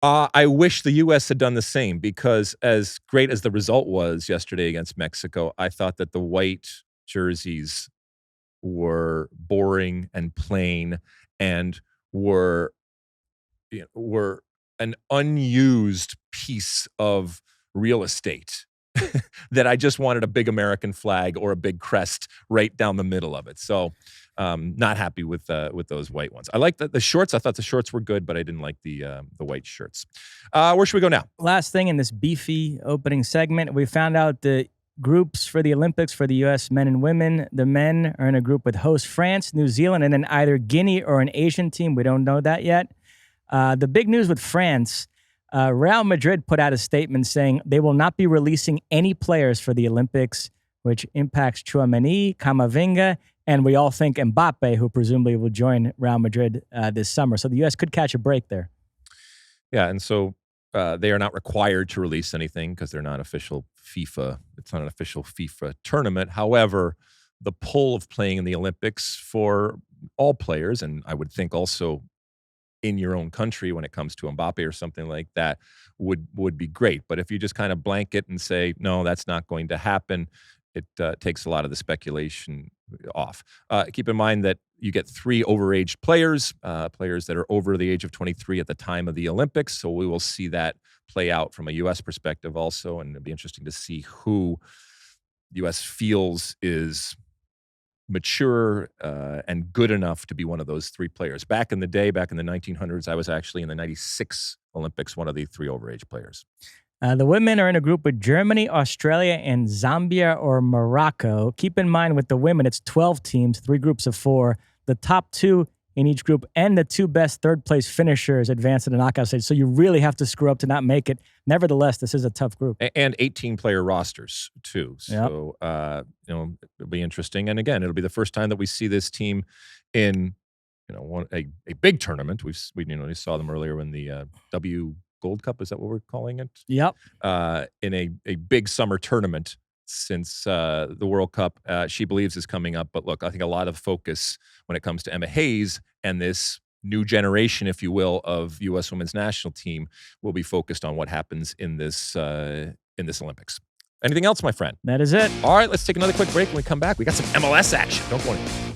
I wish the U.S. had done the same because as great as the result was yesterday against Mexico, I thought that the white jerseys were boring and plain and were an unused piece of real estate that I just wanted a big American flag or a big crest right down the middle of it. So not happy with those white ones. I like the shorts. I thought the shorts were good, but I didn't like the white shirts. Where should we go now? Last thing in this beefy opening segment, we found out the groups for the Olympics for the U.S. men and women. The men are in a group with host France, New Zealand, and then either Guinea or an Asian team. We don't know that yet. The big news with France, Real Madrid put out a statement saying they will not be releasing any players for the Olympics, which impacts Tchouaméni, Camavinga, and we all think Mbappe, who presumably will join Real Madrid this summer. So the U.S. could catch a break there. Yeah, and so they are not required to release anything because they're not official FIFA. It's not an official FIFA tournament. However, the pull of playing in the Olympics for all players, and I would think also in your own country when it comes to Mbappe or something like that would be great. But if you just kind of blanket and say, no, that's not going to happen, it takes a lot of the speculation off. Keep in mind that you get 3 overage players that are over the age of 23 at the time of the Olympics. So we will see that play out from a U.S. perspective also. And it'll be interesting to see who the U.S. feels is mature and good enough to be one of those 3 players. Back in the day, back in the 1900s, I was actually in the 96 Olympics, one of the 3 overage players. The women are in a group with Germany, Australia, and Zambia or Morocco. Keep in mind with the women, it's 12 teams, 3 groups of 4. The top 2 in each group, and the 2 best third-place finishers advance to the knockout stage. So you really have to screw up to not make it. Nevertheless, this is a tough group. And 18-player rosters, too. So, it'll be interesting. And again, it'll be the first time that we see this team in, a big tournament. We saw them earlier in the W Gold Cup. Is that what we're calling it? Yep. In a big summer tournament since the World Cup, she believes is coming up. But look, I think a lot of focus when it comes to Emma Hayes and this new generation, if you will, of U.S. Women's National Team will be focused on what happens in this Olympics. Anything else, my friend? That is it. All right, let's take another quick break. When we come back, we got some MLS action. Don't go anywhere.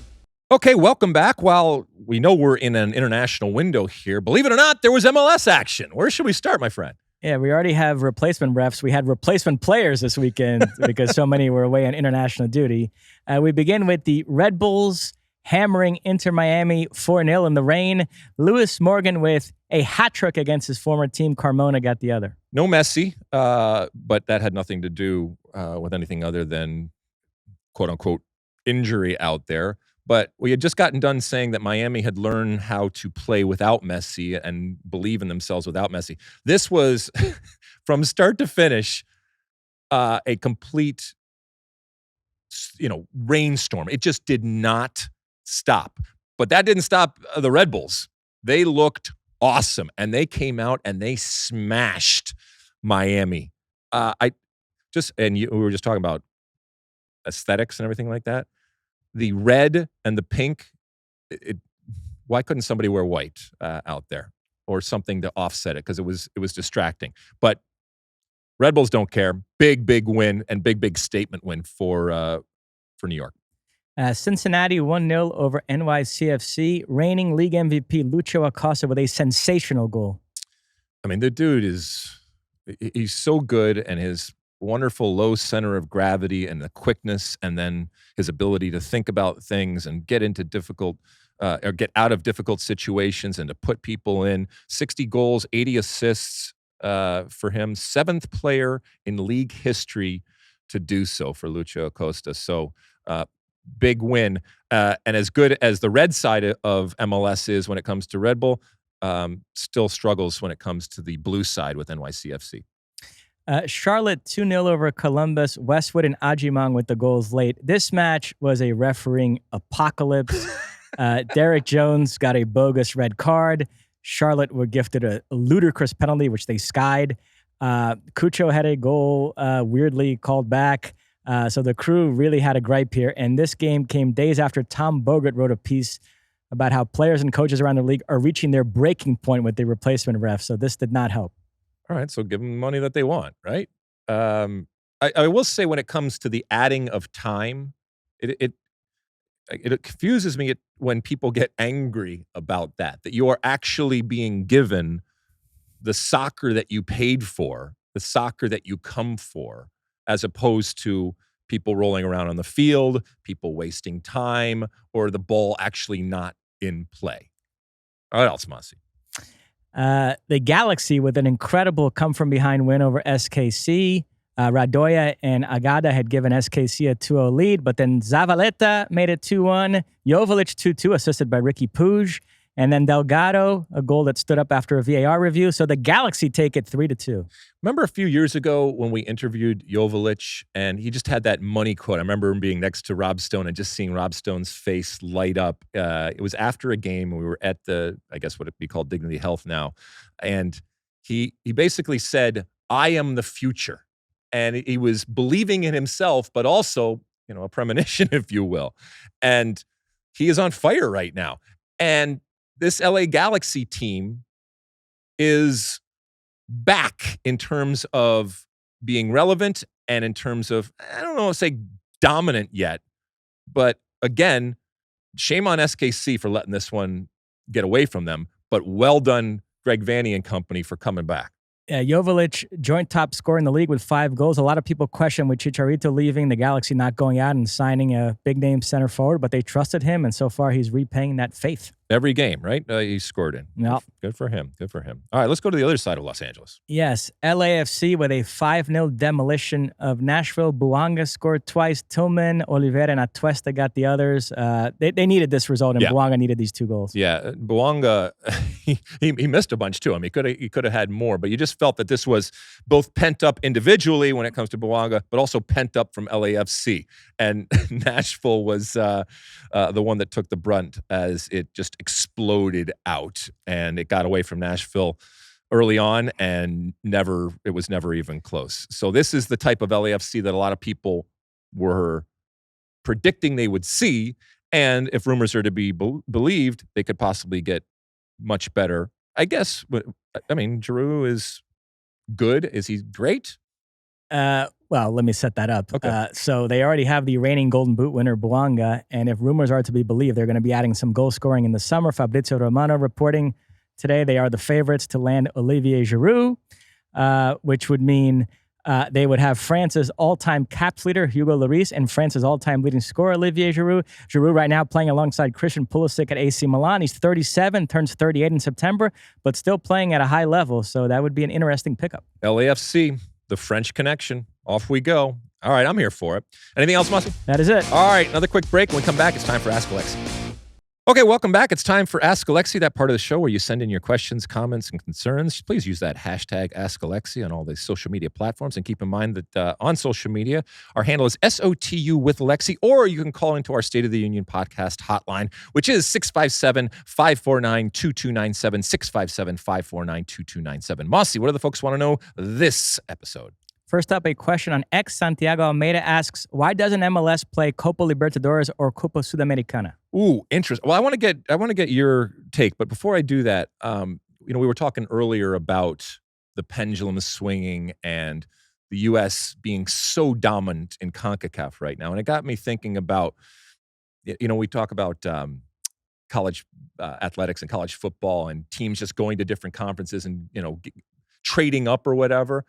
Okay, welcome back. While we know we're in an international window here, believe it or not, there was MLS action. Where should we start, my friend? Yeah, we already have replacement refs. We had replacement players this weekend because so many were away on international duty. We begin with the Red Bulls hammering Inter Miami 4-0 in the rain. Lewis Morgan with a hat trick against his former team. Carmona got the other. No Messi, but that had nothing to do with anything other than quote-unquote injury out there. But we had just gotten done saying that Miami had learned how to play without Messi and believe in themselves without Messi. This was, from start to finish, a complete, rainstorm. It just did not stop. But that didn't stop the Red Bulls. They looked awesome, and they came out and they smashed Miami. We were just talking about aesthetics and everything like that. The red and the pink, why couldn't somebody wear white out there or something to offset it? Because it was distracting. But Red Bulls don't care. Big win and big statement win for New York. Cincinnati 1-0 over NYCFC. Reigning league MVP Lucho Acosta with a sensational goal. I mean, the dude he's so good, and his wonderful low center of gravity and the quickness, and then his ability to think about things and get into get out of difficult situations and to put people in. 60 goals, 80 assists for him. 7th player in league history to do so for Lucho Acosta. So big win. And as good as the red side of MLS is when it comes to Red Bull, still struggles when it comes to the blue side with NYCFC. Charlotte 2-0 over Columbus. Westwood and Ajimang with the goals late. This match was a refereeing apocalypse. Derek Jones got a bogus red card. Charlotte were gifted a ludicrous penalty, which they skied. Cucho had a goal weirdly called back. So the Crew really had a gripe here. And this game came days after Tom Bogert wrote a piece about how players and coaches around the league are reaching their breaking point with the replacement ref. So this did not help. All right, so give them the money that they want, right? I will say when it comes to the adding of time, it confuses me when people get angry about that you are actually being given the soccer that you paid for, the soccer that you come for, as opposed to people rolling around on the field, people wasting time, or the ball actually not in play. What else, Mosse? The Galaxy with an incredible come-from-behind win over SKC. Radoya and Agada had given SKC a 2-0 lead, but then Zavaleta made it 2-1. Jovalic 2-2, assisted by Ricky Puig. And then Delgado, a goal that stood up after a VAR review. So the Galaxy take it 3-2. Remember a few years ago when we interviewed Jovalic, and he just had that money quote. I remember him being next to Rob Stone and just seeing Rob Stone's face light up. It was after a game, and we were at I guess what it'd be called Dignity Health now. And he basically said, "I am the future." And he was believing in himself, but also, a premonition, if you will. And he is on fire right now. And this LA Galaxy team is back in terms of being relevant and in terms of, I don't know if say dominant yet, but again, shame on SKC for letting this one get away from them, but well done, Greg Vanney and company, for coming back. Jovalic, joint top scorer in the league with 5 goals. A lot of people question with Chicharito leaving, the Galaxy not going out and signing a big-name center forward, but they trusted him, and so far he's repaying that faith. Every game, right? He scored in. Yep. Good for him. Good for him. All right, let's go to the other side of Los Angeles. Yes, LAFC with a 5-0 demolition of Nashville. Buanga scored twice. Tillman, Oliveira, and Atuesta got the others. They needed this result, and Buanga needed these 2 goals. Yeah, Buanga, he missed a bunch too. I mean, he could have had more, but you just felt that this was both pent up individually when it comes to Buanga, but also pent up from LAFC. And Nashville was the one that took the brunt as it just exploded out, and it got away from Nashville early on, and it was never even close. So this is the type of LAFC that a lot of people were predicting they would see, and if rumors are to be believed, they could possibly get much better. I guess, I mean, Giroud is good. Is he great? Well, let me set that up. Okay. So they already have the reigning Golden Boot winner, Buanga, and if rumors are to be believed, they're going to be adding some goal scoring in the summer. Fabrizio Romano reporting today they are the favorites to land Olivier Giroud, which would mean they would have France's all-time caps leader, Hugo Lloris, and France's all-time leading scorer, Olivier Giroud. Giroud right now playing alongside Christian Pulisic at AC Milan. He's 37, turns 38 in September, but still playing at a high level, so that would be an interesting pickup. LAFC. The French connection. Off we go. All right, I'm here for it. Anything else, Mosse? That is it. All right, another quick break. When we come back, it's time for Ask Alexi. Okay, welcome back. It's time for Ask Alexi, that part of the show where you send in your questions, comments, and concerns. Please use that hashtag Ask Alexi on all the social media platforms. And keep in mind that on social media, our handle is SOTU with Alexi, or you can call into our State of the Union podcast hotline, which is 657-549-2297, 657-549-2297. Mosse, what do the folks want to know this episode? First up, a question on X. Santiago Almeida asks, why doesn't MLS play Copa Libertadores or Copa Sudamericana? Ooh, interesting. Well, I want to get your take, but before I do that, we were talking earlier about the pendulum swinging and the U.S. being so dominant in CONCACAF right now, and it got me thinking about, we talk about college athletics and college football and teams just going to different conferences and trading up or whatever.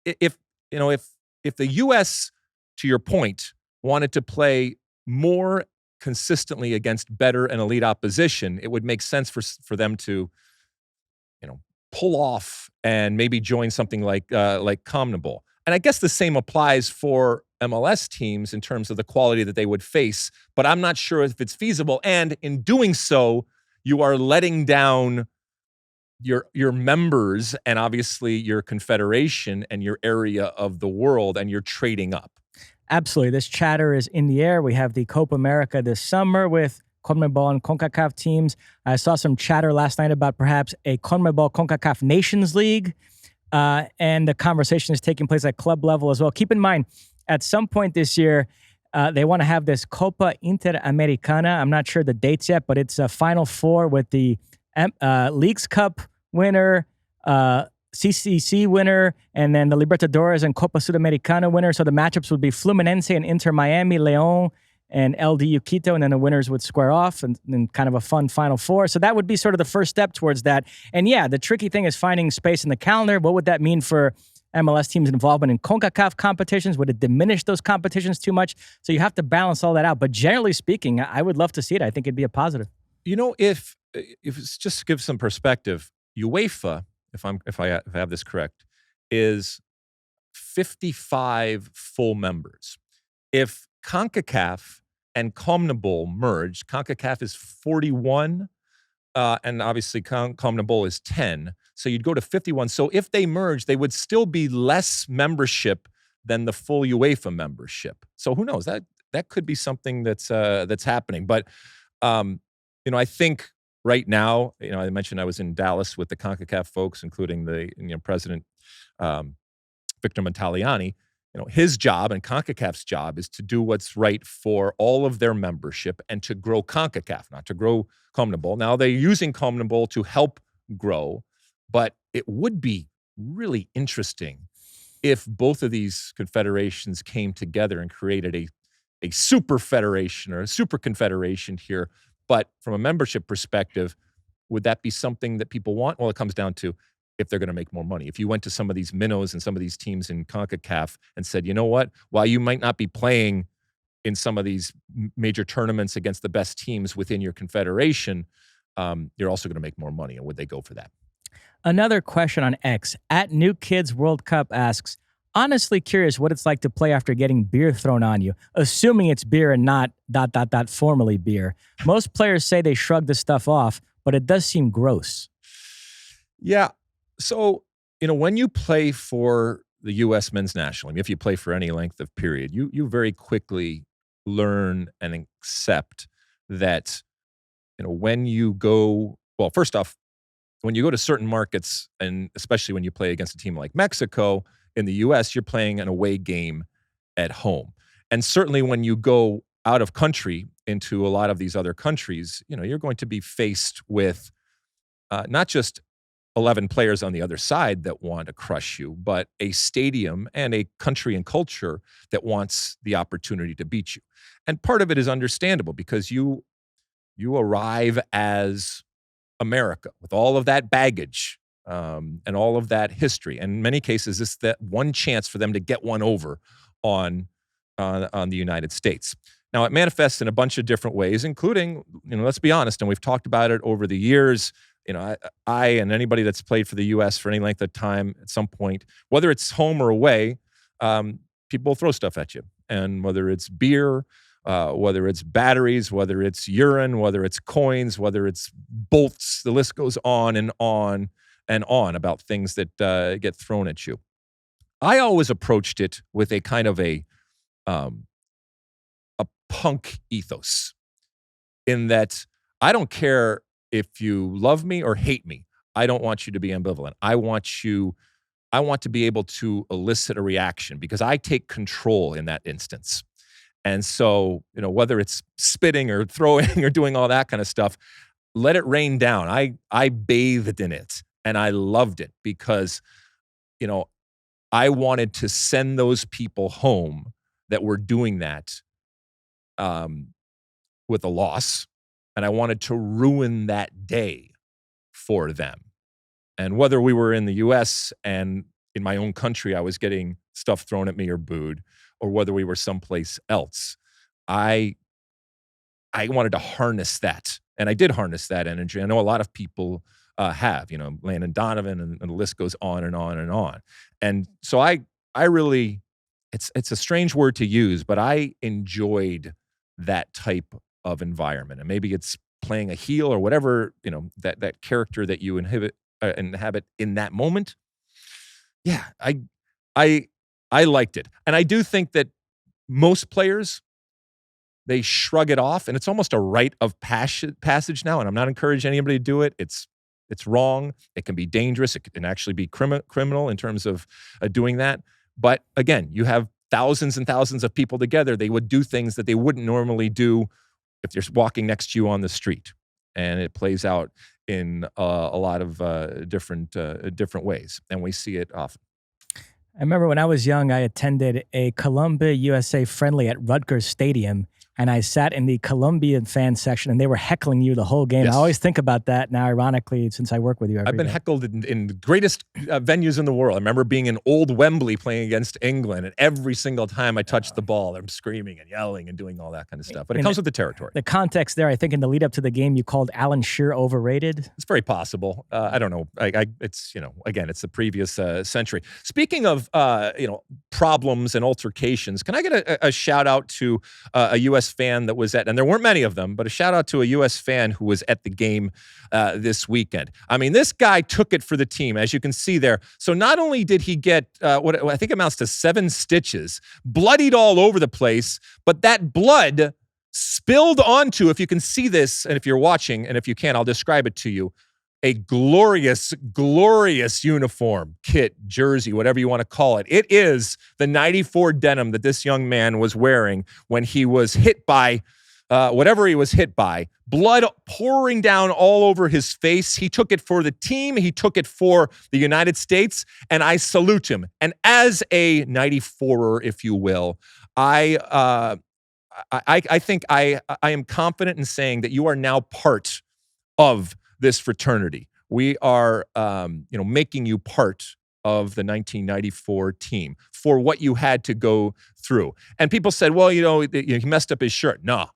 If the U.S., to your point, wanted to play more consistently against better and elite opposition, it would make sense for them to, pull off and maybe join something like CONMEBOL. And I guess the same applies for MLS teams in terms of the quality that they would face, but I'm not sure if it's feasible. And in doing so, you are letting down your members and obviously your confederation and your area of the world, and you're trading up. Absolutely. This chatter is in the air. We have the Copa America this summer with CONMEBOL and CONCACAF teams. I saw some chatter last night about perhaps a CONMEBOL CONCACAF Nations League, and the conversation is taking place at club level as well. Keep in mind, at some point this year, they want to have this Copa Interamericana. I'm not sure the dates yet, but it's a Final Four with the Leagues Cup winner, CCC winner, and then the Libertadores and Copa Sudamericana winner. So the matchups would be Fluminense and Inter Miami, León, and LDU Quito, and then the winners would square off and kind of a fun Final Four. So that would be sort of the first step towards that. And yeah, the tricky thing is finding space in the calendar. What would that mean for MLS teams' involvement in CONCACAF competitions? Would it diminish those competitions too much? So you have to balance all that out. But generally speaking, I would love to see it. I think it'd be a positive. If it's just to give some perspective, UEFA, if I have this correct, is 55 full members. If CONCACAF and CONMEBOL merged, CONCACAF is 41, and obviously CONMEBOL is 10. So you'd go to 51. So if they merge, they would still be less membership than the full UEFA membership. So who knows? That could be something that's happening. But I think right now, I mentioned I was in Dallas with the CONCACAF folks, including the President Victor Montaliani. His job and CONCACAF's job is to do what's right for all of their membership and to grow CONCACAF, not to grow CONMEBOL. Now, they're using CONMEBOL to help grow, but it would be really interesting if both of these confederations came together and created a super federation or a super confederation here. But from a membership perspective, would that be something that people want? Well, it comes down to if they're going to make more money. If you went to some of these minnows and some of these teams in CONCACAF and said, you know what, while you might not be playing in some of these major tournaments against the best teams within your confederation, you're also going to make more money. And would they go for that? Another question on X at New Kids World Cup asks, honestly curious what it's like to play after getting beer thrown on you, assuming it's beer and not ... formerly beer. Most players say they shrug the stuff off, but it does seem gross. Yeah. So, when you play for the U.S. men's national team, if you play for any length of period, you very quickly learn and accept that, when you go, well, first off, when you go to certain markets, and especially when you play against a team like Mexico in the U.S., you're playing an away game at home. And certainly when you go out of country into a lot of these other countries, you're going to be faced with not just 11 players on the other side that want to crush you, but a stadium and a country and culture that wants the opportunity to beat you. And part of it is understandable because you arrive as America with all of that baggage and all of that history. And in many cases, it's that one chance for them to get one over on the United States. Now, it manifests in a bunch of different ways, including, let's be honest, and we've talked about it over the years. I and anybody that's played for the U.S. for any length of time at some point, whether it's home or away, people throw stuff at you. And whether it's beer, whether it's batteries, whether it's urine, whether it's coins, whether it's bolts, the list goes on and on and on about things that get thrown at you. I always approached it with a kind of a punk ethos, in that I don't care if you love me or hate me. I don't want you to be ambivalent. I want to be able to elicit a reaction because I take control in that instance. And so, whether it's spitting or throwing or doing all that kind of stuff, let it rain down. I bathed in it and I loved it because, I wanted to send those people home that were doing that with a loss. And I wanted to ruin that day for them. And whether we were in the U.S. and in my own country, I was getting stuff thrown at me or booed, or whether we were someplace else, I wanted to harness that. And I did harness that energy. I know a lot of people have, Landon Donovan, and the list goes on and on and on. And so I really, it's a strange word to use, but I enjoyed that type of environment. And maybe it's playing a heel or whatever, that character that you inhabit in that moment. Yeah, I liked it. And I do think that most players, they shrug it off, and it's almost a rite of passage now. And I'm not encouraging anybody to do it. It's wrong. It can be dangerous. It can actually be criminal in terms of doing that. But again, you have thousands and thousands of people together. They would do things that they wouldn't normally do if they're walking next to you on the street. And it plays out in a lot of different ways. And we see it often. I remember when I was young, I attended a Colombia USA friendly at Rutgers Stadium, and I sat in the Colombian fan section, and they were heckling you the whole game. Yes. I always think about that now, ironically, since I work with you every I've been day. heckled in the greatest venues in the world. I remember being in Old Wembley playing against England, and every single time I touched the ball, I'm screaming and yelling and doing all that kind of stuff. But it comes with the territory. The context there, I think in the lead up to the game, you called Alan Shearer overrated. It's very possible. I don't know. It's, again, it's the previous century. Speaking of, problems and altercations, can I get a shout out to a U.S. fan that was and there weren't many of them, but a shout out to a U.S. fan who was at the game this weekend. I mean, this guy took it for the team, as you can see there. So not only did he get what I think amounts to 7 stitches, bloodied all over the place, but that blood spilled onto, if you can see this, and if you're watching, and if you can, I'll describe it to you, a glorious, glorious uniform, kit, jersey, whatever you want to call it. It is the 94 denim that this young man was wearing when he was hit by whatever he was hit by. Blood pouring down all over his face. He took it for the team. He took it for the United States, and I salute him. And as a 94er, if you will, I think I am confident in saying that you are now part of this fraternity. We are, making you part of the 1994 team for what you had to go through. And people said, well, he messed up his shirt. No,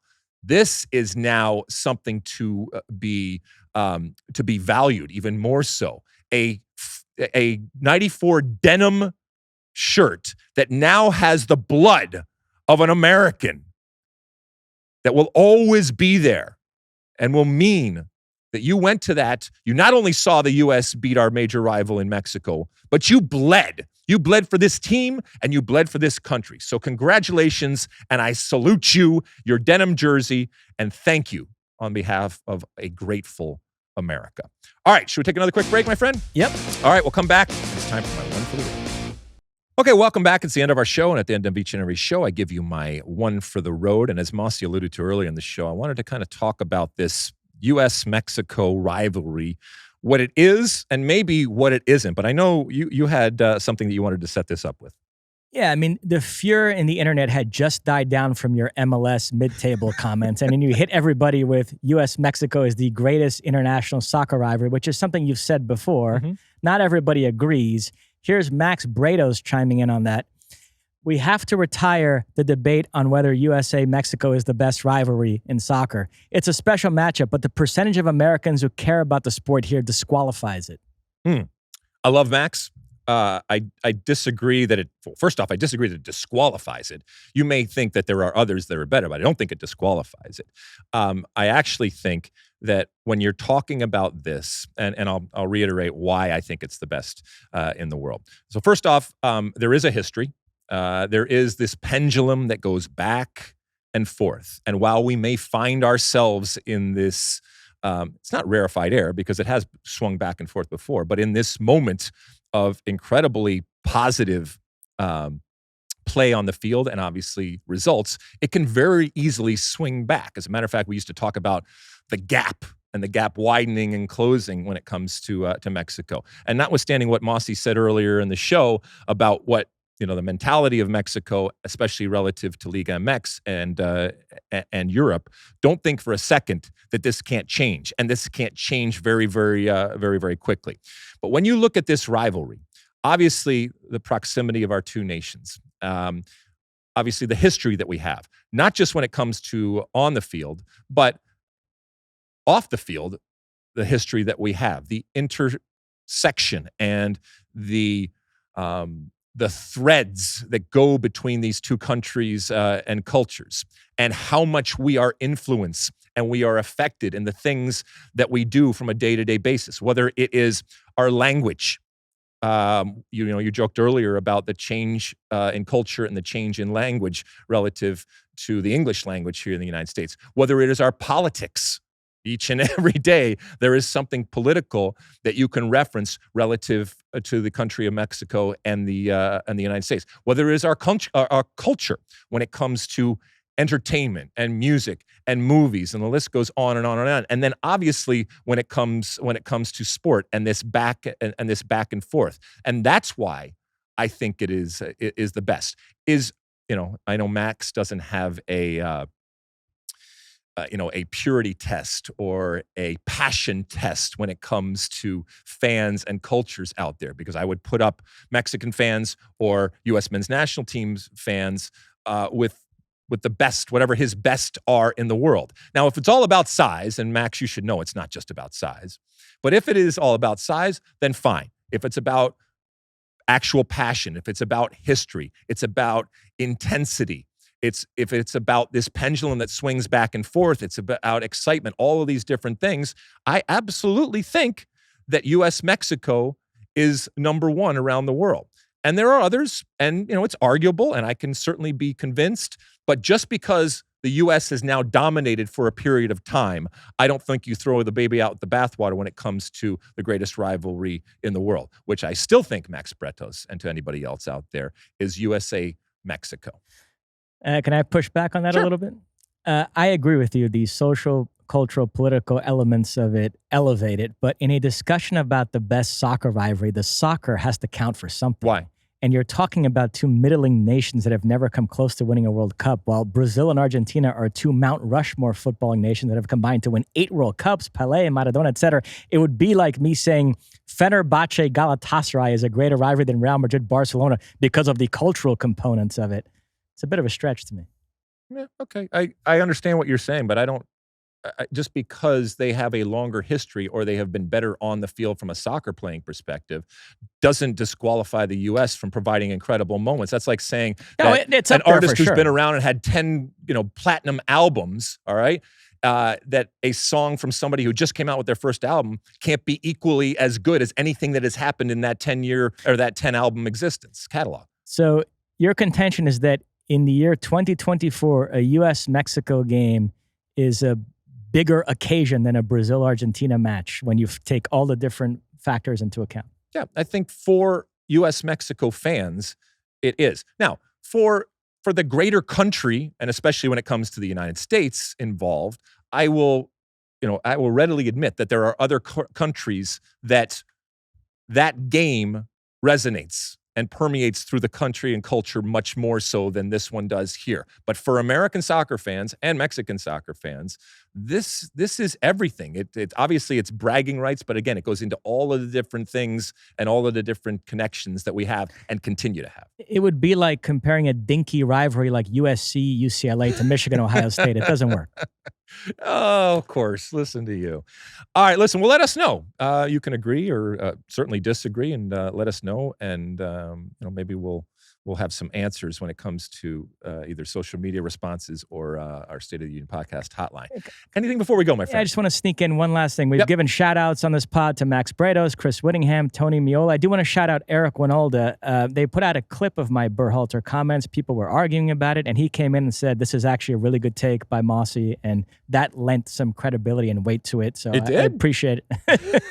this is now something to be to be valued even more so. A 94 denim shirt that now has the blood of an American that will always be there and will mean that you went to that. You not only saw the U.S. beat our major rival in Mexico, but you bled. You bled for this team and you bled for this country. So congratulations, and I salute you, your denim jersey, and thank you on behalf of a grateful America. All right, should we take another quick break, my friend? Yep. All right, we'll come back. It's time for my one for the road. Okay, welcome back. It's the end of our show, and at the end of each and every show, I give you my one for the road. And as Mosse alluded to earlier in the show, I wanted to kind of talk about this U.S.-Mexico rivalry, what it is and maybe what it isn't. But I know you had something that you wanted to set this up with. Yeah, I mean, the furor in the internet had just died down from your MLS mid-table comments, and then you hit everybody with U.S.-Mexico is the greatest international soccer rivalry, which is something you've said before. Mm-hmm. Not everybody agrees. Here's Max Brados chiming in on that. We have to retire the debate on whether USA-Mexico is the best rivalry in soccer. It's a special matchup, but the percentage of Americans who care about the sport here disqualifies it. I love Max. I disagree that first off, I disagree that it disqualifies it. You may think that there are others that are better, but I don't think it disqualifies it. I actually think that when you're talking about this, and I'll reiterate why I think it's the best in the world. So first off, there is a history. There is this pendulum that goes back and forth. And while we may find ourselves in this, it's not rarefied air because it has swung back and forth before, but in this moment of incredibly positive play on the field and obviously results, it can very easily swing back. As a matter of fact, we used to talk about the gap and the gap widening and closing when it comes to Mexico. And notwithstanding what Mosse said earlier in the show about what, the mentality of Mexico, especially relative to Liga MX and Europe, don't think for a second that this can't change. And this can't change very, very, very, very quickly. But when you look at this rivalry, obviously the proximity of our two nations, obviously the history that we have, not just when it comes to on the field, but off the field, the history that we have, the intersection and the threads that go between these two countries and cultures, and how much we are influenced and we are affected in the things that we do from a day-to-day basis, whether it is our language. You joked earlier about the change in culture and the change in language relative to the English language here in the United States, whether it is our politics. Each and every day, there is something political that you can reference relative to the country of Mexico and the United States. Whether it is our culture when it comes to entertainment and music and movies, and the list goes on and on and on. And then obviously when it comes to sport and this back and forth, and that's why I think it is the best. I know Max doesn't have a purity test or a passion test when it comes to fans and cultures out there, because I would put up Mexican fans or U.S. men's national team's fans with the best, whatever his best are in the world. Now, if it's all about size, and Max, you should know it's not just about size, but if it is all about size, then fine. If it's about actual passion, if it's about history, it's about intensity, if it's about this pendulum that swings back and forth, it's about excitement, all of these different things, I absolutely think that U.S.-Mexico is number one around the world. And there are others, and it's arguable, and I can certainly be convinced, but just because the U.S. has now dominated for a period of time, I don't think you throw the baby out with the bathwater when it comes to the greatest rivalry in the world, which I still think, Max Bretos, and to anybody else out there, is USA-Mexico. Can I push back on that a little bit? I agree with you. The social, cultural, political elements of it elevate it. But in a discussion about the best soccer rivalry, the soccer has to count for something. Why? And you're talking about two middling nations that have never come close to winning a World Cup, while Brazil and Argentina are two Mount Rushmore footballing nations that have combined to win 8 World Cups, Pelé and Maradona, etc. It would be like me saying Fenerbahce Galatasaray is a greater rivalry than Real Madrid Barcelona because of the cultural components of it. It's a bit of a stretch to me. Yeah, okay. I understand what you're saying, but I don't just because they have a longer history or they have been better on the field from a soccer playing perspective doesn't disqualify the U.S. from providing incredible moments. That's like saying that it's an artist who's sure. been around and had 10, platinum albums, all right, that a song from somebody who just came out with their first album can't be equally as good as anything that has happened in that 10-year or that 10-album existence catalog. So your contention is that in the year 2024, a U.S.-Mexico game is a bigger occasion than a Brazil-Argentina match when you take all the different factors into account. Yeah, I think for U.S.-Mexico fans, it is. Now, for the greater country, and especially when it comes to the United States involved, I will readily admit that there are other countries that game resonates and permeates through the country and culture much more so than this one does here. But for American soccer fans and Mexican soccer fans, this is everything. It obviously it's bragging rights, but again, it goes into all of the different things and all of the different connections that we have and continue to have. It would be like comparing a dinky rivalry like USC, UCLA to Michigan, Ohio State. It doesn't work. Oh, of course. Listen to you. All right, listen, well, let us know. You can agree or certainly disagree and let us know. And, maybe we'll have some answers when it comes to either social media responses or our State of the Union podcast hotline. Anything before we go, my friend? Yeah, I just want to sneak in one last thing. We've given shout-outs on this pod to Max Bredos, Chris Whittingham, Tony Miola. I do want to shout out Eric Winalda. They put out a clip of my Berhalter comments. People were arguing about it, and he came in and said, this is actually a really good take by Mosse, and that lent some credibility and weight to it. So I appreciate it.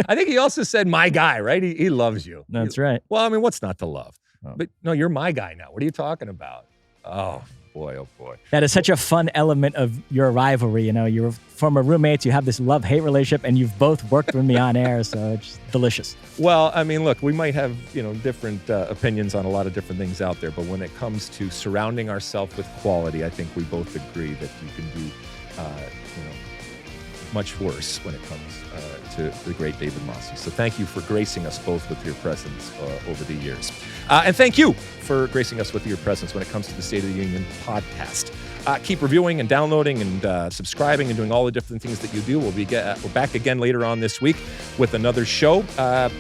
I think he also said, my guy, right? He loves you. That's right. Well, I mean, what's not to love? Oh. But no, you're my guy now. What are you talking about? Oh, boy. That is such a fun element of your rivalry. You're former roommates. You have this love-hate relationship, and you've both worked with me on air, so it's delicious. Well, I mean, look, we might have, different opinions on a lot of different things out there, but when it comes to surrounding ourselves with quality, I think we both agree that you can do, much worse when it comes to the great David Mosse. So thank you for gracing us both with your presence over the years. And thank you for gracing us with your presence when it comes to the State of the Union podcast. Keep reviewing and downloading and subscribing and doing all the different things that you do. We're back again later on this week with another show.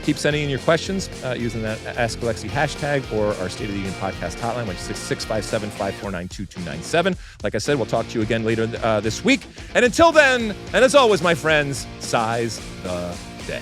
Keep sending in your questions using that Ask Alexi hashtag or our State of the Union podcast hotline, which is 657-549-2297. Like I said, we'll talk to you again later this week. And until then, and as always, my friends, size the day.